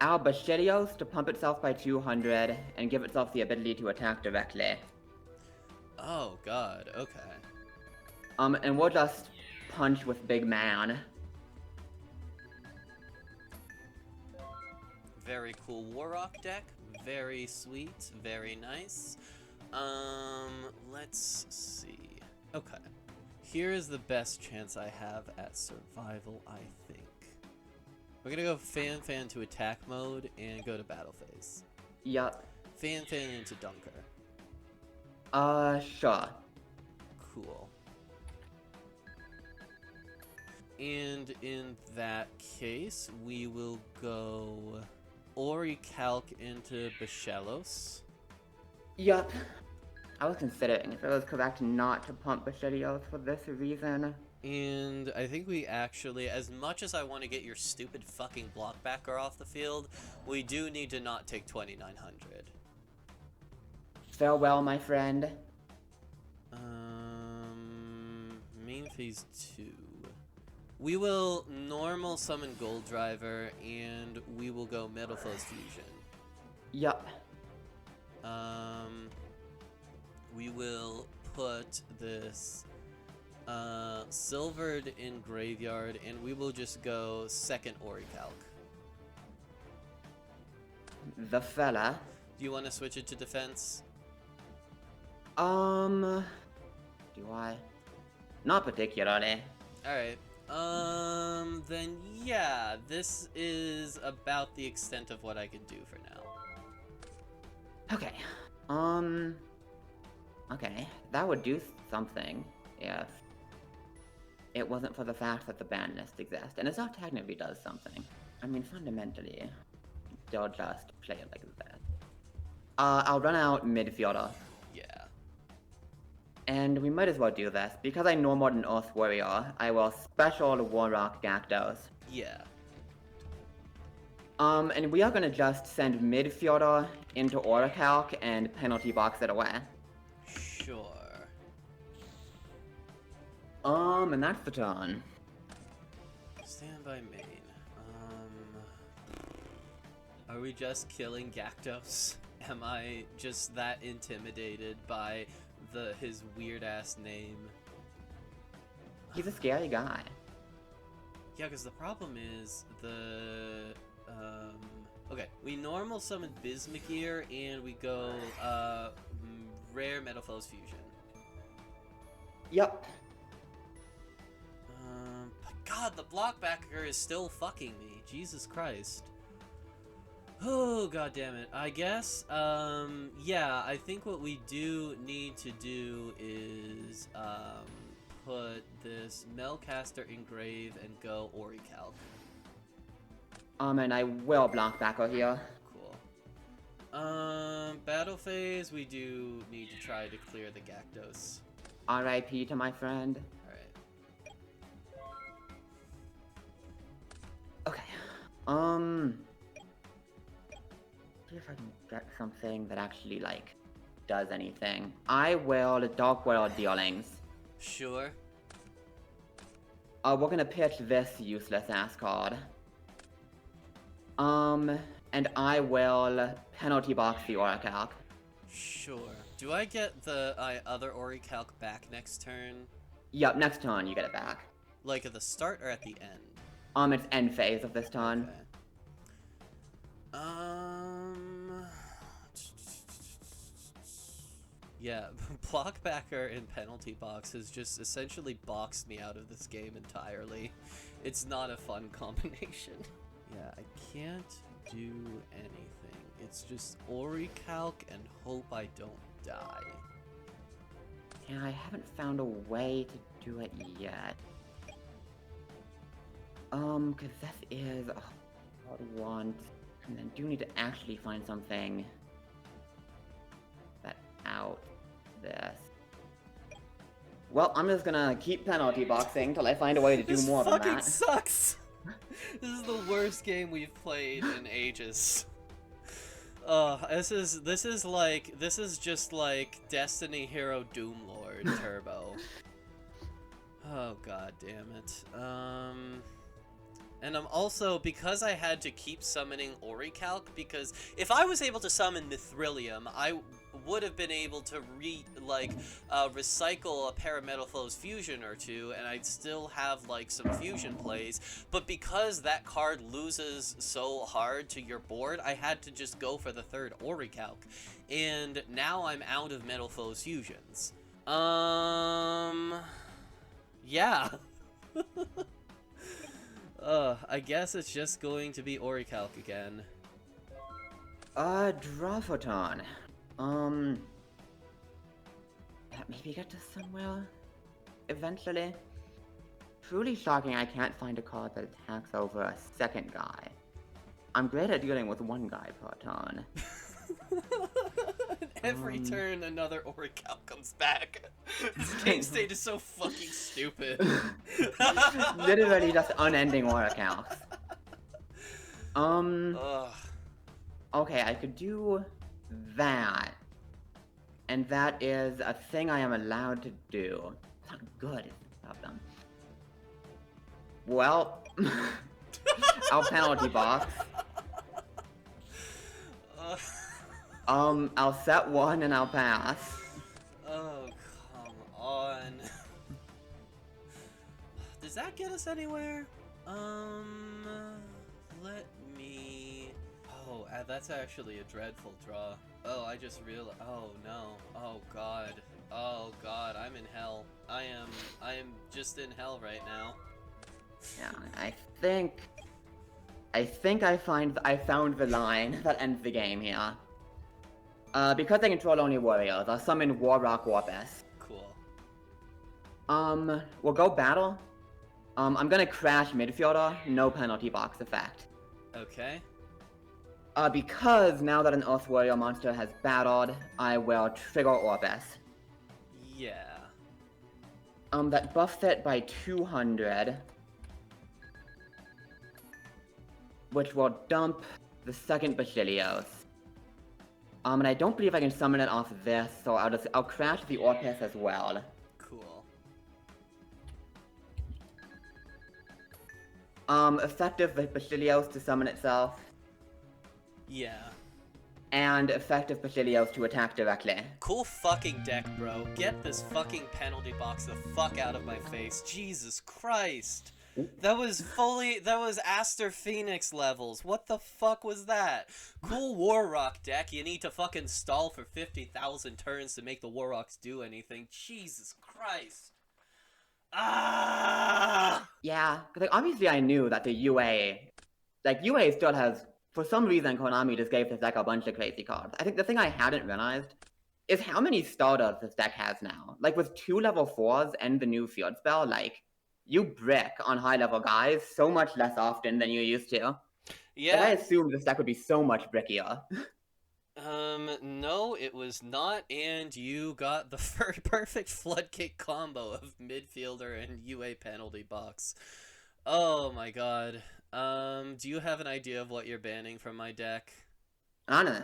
Albashirios to pump itself by 200 and give itself the ability to attack directly. Oh, God, okay. And we'll just punch with Big Man. Very cool Warrock deck. Very sweet. Very nice. Let's see. Okay. Here is the best chance I have at survival, I think. We're gonna go Fan to attack mode and go to battle phase. Yup. Fan into Dunker. Sure. Cool. And in that case, we will go Orichalc into Bashelos. Yup. I was considering if it was correct not to pump Bashirios for this reason. And I think we actually, as much as I want to get your stupid fucking blockbacker off the field, we do need to not take 2900. Farewell, my friend. Main phase 2. We will normal summon Gold Driver, and we will go Metal Foes Fusion. Yup. We will put this Silvered in Graveyard, and we will just go second Orichalc. the fella. Do you want to switch it to defense? Do I? Not particularly. Alright. Then yeah, this is about the extent of what I can do for now. Okay. Okay, that would do something if it wasn't for the fact that the ban list exists, and it still technically does something. I mean, fundamentally, they'll just play it like that. I'll run out midfielder. Yeah. And we might as well do this. Because I normal an Earth Warrior, I will special Warrock Gactos. Yeah. And we are gonna just send midfielder into Orichalc and penalty box it away. Sure. And that's the turn. Stand by main. Are we just killing Gactos? Am I just that intimidated by his weird ass name? He's a scary guy. Yeah, because the problem is okay, we normal summon Bismugear and we go rare Metalfoes Fusion. Yep. But God, the blockbacker is still fucking me. Jesus Christ. Oh, god damn it. I guess, yeah, I think what we do need to do is, put this Melcaster in Grave and go Orichalc. And I will block back over here. Cool. Battle phase, we do need to try to clear the Gactos. R.I.P. to my friend. Alright. Okay. See if I can get something that actually, like, does anything. I will Dark World Dealings. Sure. We're gonna pitch this useless ass card. And I will penalty box the Orichalc. Sure. Do I get the other Orichalc back next turn? Yep, next turn you get it back. Like at the start or at the end? It's end phase of this turn. Okay. Yeah, Blockbacker and Penalty Box has just essentially boxed me out of this game entirely. It's not a fun combination. Yeah, I can't do anything. It's just Orichalc and hope I don't die. Yeah, I haven't found a way to do it yet. Cause this is what I want. And then do need to actually find something that out this. Well, I'm just gonna keep penalty boxing till I find a way to do more than that. This fucking sucks! This is the worst game we've played in ages. This is just like Destiny Hero Doomlord Turbo. Oh god damn it. And I'm also, because I had to keep summoning Orichalc, because if I was able to summon Mithrilium, I would have been able to recycle a Parametalfoes fusion or two, and I'd still have like some fusion plays. But because that card loses so hard to your board, I had to just go for the third Orichalc, and now I'm out of Metalfoes fusions. Yeah. I guess it's just going to be Orichalc again. Draphoton. Maybe get to somewhere eventually. Truly shocking I can't find a card that attacks over a second guy. I'm great at dealing with one guy per turn. Every turn another Orichalc comes back. This game state is so fucking stupid. Literally just unending Orichalcs. Okay, I could do that. And that is a thing I am allowed to do. It's not good, is the problem. Well, I'll penalty box. I'll set one and I'll pass. Oh, come on. Does that get us anywhere? Let me... Oh, at that's actually a dreadful draw. Oh, I just realized. Oh no. Oh god. Oh god, I'm in hell. I am just in hell right now. Yeah, I think I found the line that ends the game here. Because I control only warriors, I'll summon Warrock Warpus. Cool. We'll go battle. I'm gonna crash midfielder, no penalty box effect. Okay. Because now that an Earth Warrior monster has battled, I will trigger Orbis. Yeah. That buffs it by 200. Which will dump the second Basilios. And I don't believe I can summon it off this, so I'll crash the Orpus as well. Cool. Effective Basilios to summon itself. Yeah. And effective Basilios to attack directly. Cool fucking deck, bro. Get this fucking penalty box the fuck out of my face. Jesus Christ. That was Aster Phoenix levels. What the fuck was that? Cool Warrock deck. You need to fucking stall for 50,000 turns to make the Warrocks do anything. Jesus Christ. Ah! Yeah, because obviously I knew that the UA... UA still has... For some reason, Konami just gave this deck a bunch of crazy cards. I think the thing I hadn't realized is how many starters this deck has now. With 2 level 4s and the new field spell, you brick on high-level guys so much less often than you used to. Yeah. I assumed this deck would be so much brickier. No, it was not, and you got the perfect floodgate combo of midfielder and UA penalty box. Oh my god. Do you have an idea of what you're banning from my deck? I don't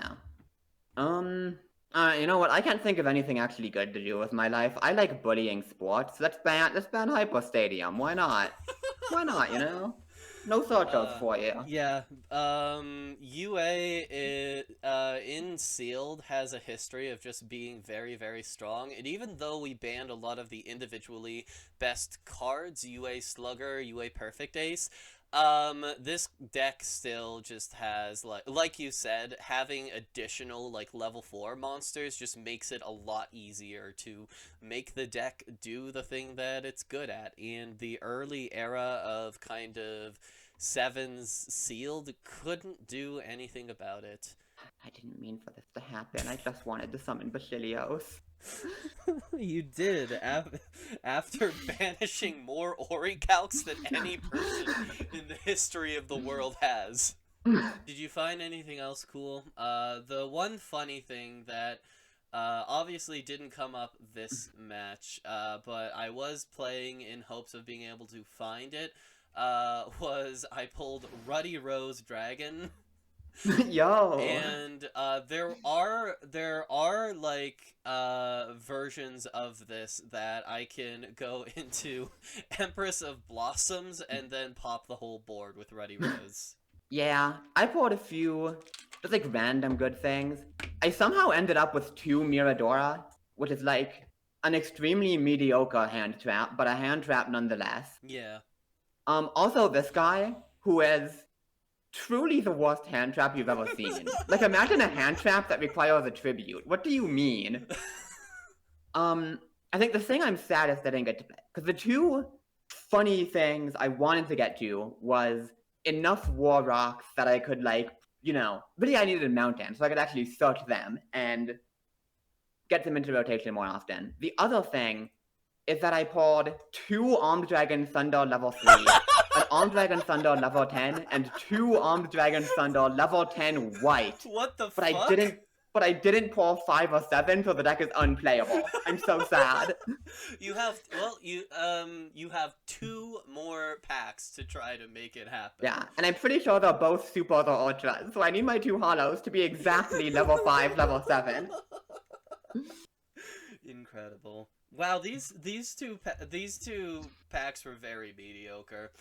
know. You know what? I can't think of anything actually good to do with my life. I like bullying sports. Let's ban Hyper Stadium. Why not? Why not, you know? No socials for you. Yeah. UA in Sealed has a history of just being very, very strong. And even though we banned a lot of the individually best cards, UA Slugger, UA Perfect Ace, this deck still just has, like you said, having additional, level 4 monsters just makes it a lot easier to make the deck do the thing that it's good at. And the early era of kind of 7's Sealed couldn't do anything about it. I didn't mean for this to happen. I just wanted to summon Basilios. You did, after banishing more Oricalcs than any person in the history of the world has. Did you find anything else cool? The one funny thing that obviously didn't come up this match, but I was playing in hopes of being able to find it, was I pulled Ruddy Rose Dragon. Yo. And there are versions of this that I can go into Empress of Blossoms and then pop the whole board with Ruddy Rose. Yeah, I pulled a few just random good things. I somehow ended up with 2 Miradora, which is an extremely mediocre hand trap, but a hand trap nonetheless. Yeah. Also this guy, who is truly the worst hand trap you've ever seen. Imagine a hand trap that requires a tribute. What do you mean? I think the thing I'm saddest I didn't get to play, because the 2 funny things I wanted to get to was enough War Rocks that I could, really I needed a mountain, so I could actually search them and get them into rotation more often. The other thing is that I pulled 2 Armed Dragon Thunder level 3, an Armed Dragon Thunder level 10, and 2 Armed Dragon Thunder level 10 white. What the fuck? But I didn't pull 5 or 7, so the deck is unplayable. I'm so sad. You have 2 more packs to try to make it happen. Yeah, and I'm pretty sure they're both supers or ultras, so I need my 2 hollows to be exactly level 5, level 7. Incredible. Wow, these two packs were very mediocre.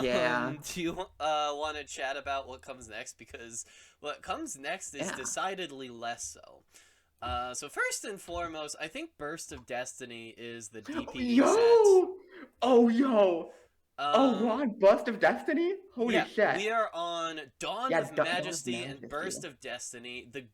Yeah. Do you want to chat about what comes next? Because what comes next is decidedly less so. So first and foremost, I think Burst of Destiny is the DPE set. Oh, yo! Oh, we're on Burst of Destiny? Holy Yeah, shit. we are on Dawn Yeah, of Dawn of Majesty and Burst Majesty. of Destiny. The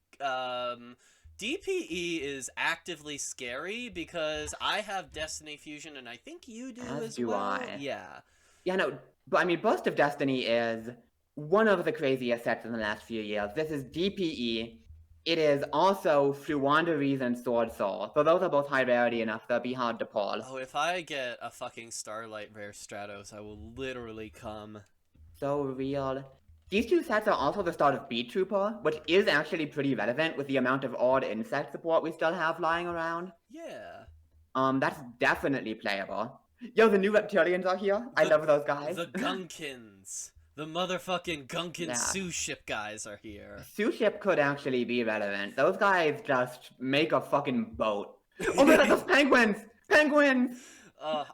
DPE is actively scary because I have Destiny Fusion and I think you do As as do well. I. Yeah. Yeah, no, but I mean, Burst of Destiny is one of the craziest sets in the last few years. This is DPE. It is also Fluanderies and Sword Soul. So those are both high rarity enough they'll be hard to pull. Oh, if I get a fucking Starlight Rare Stratos, I will literally come. So real. These two sets are also the start of Beat Trooper, which is actually pretty relevant with the amount of odd insect support we still have lying around. Yeah. That's definitely playable. Yo, the new reptilians are here. I love those guys. The Gunkins. The motherfucking Gunkin Yeah. Sue ship guys are here. Sous ship could actually be relevant. Those guys just make a fucking boat. Oh my god, those penguins! Penguins!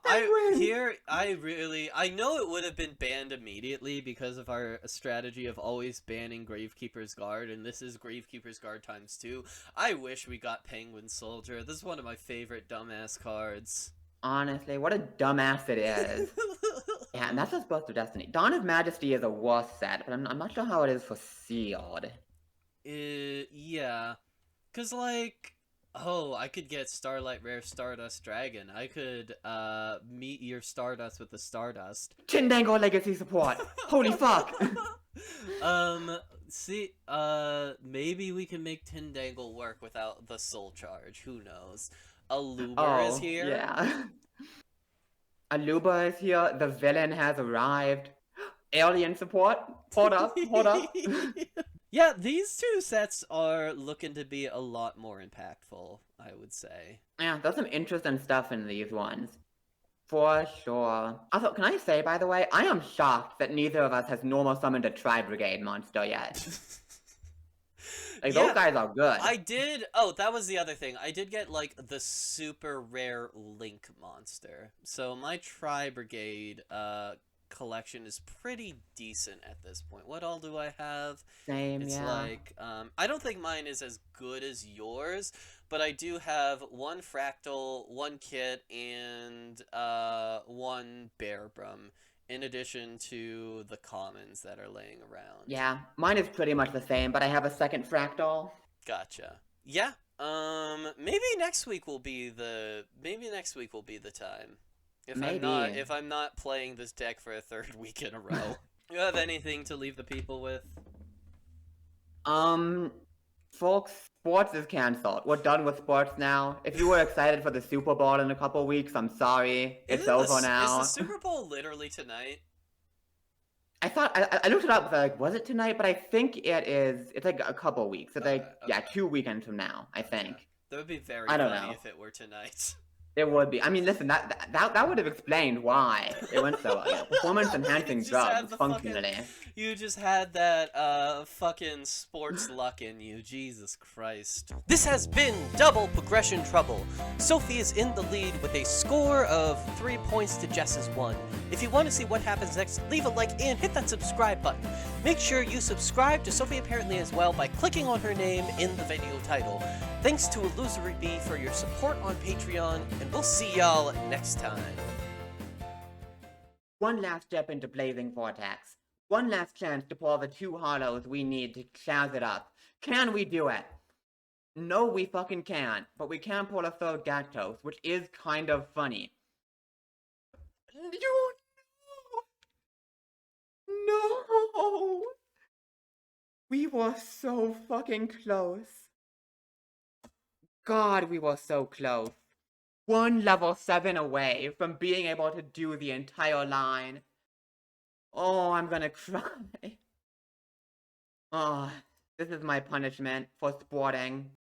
Penguins! I know it would have been banned immediately because of our strategy of always banning Gravekeeper's Guard, and this is Gravekeeper's Guard times 2. I wish we got Penguin Soldier. This is one of my favorite dumbass cards. Honestly, what a dumbass it is. Yeah, and that's just Burst of Destiny. Dawn of Majesty is a worse set, but I'm not sure how it is for Sealed. Yeah. Cause like, oh, I could get Starlight Rare Stardust Dragon. I could, meet your Stardust with the Stardust. Chindango Legacy support! Holy fuck! Maybe we can make Tindangle work without the Soul Charge. Who knows? Aluber is here. Yeah. Aluba is here. The villain has arrived. Alien support? Hold up, hold up. Yeah, these two sets are looking to be a lot more impactful, I would say. Yeah, there's some interesting stuff in these ones. For sure. Also, can I say, by the way, I am shocked that neither of us has normal summoned a Tri-Brigade monster yet. Like, Yeah, those guys are good. I did. Oh, that was the other thing. I did get like the super rare Link monster. So my Tri-Brigade collection is pretty decent at this point. What all do I have? Same, It's yeah. like I don't think mine is as good as yours, but I do have one Fractal, one Kit, and one Bearbrum, in addition to the commons that are laying around. Yeah, mine is pretty much the same, but I have a second Fractal. Gotcha. Yeah. Maybe next week will be the time. If I'm not playing this deck for a third week in a row. You have anything to leave the people with? Folks, sports is cancelled. We're done with sports now. If you were excited for the Super Bowl in a couple weeks, I'm sorry. It's over now. Is the Super Bowl literally tonight? I thought I looked it up. Like, was it tonight? But I think it is. It's like a couple weeks. It's like Okay. 2 weekends from now. I think That would be very I don't funny know. if it were tonight. it would be. I mean, listen, that would have explained why it went so well. Performance enhancing You just had drugs, the functionally. You just had that fucking sports luck in you. Jesus Christ. This has been Double Progression Trouble. Sophie is in the lead with a score of 3 points to Jess's 1. If you want to see what happens next, leave a like and hit that subscribe button. Make sure you subscribe to Sophie apparently as well by clicking on her name in the video title. Thanks to Illusory Bee for your support on Patreon, and we'll see y'all next time. One last step into Blazing Vortex. One last chance to pull the 2 hollows we need to chaz it up. Can we do it? No, we fucking can't. But we can pull a third Gactos, which is kind of funny. No! We were so fucking close. God, we were so close. One level 7 away from being able to do the entire line. Oh, I'm gonna cry. Oh, this is my punishment for sporting.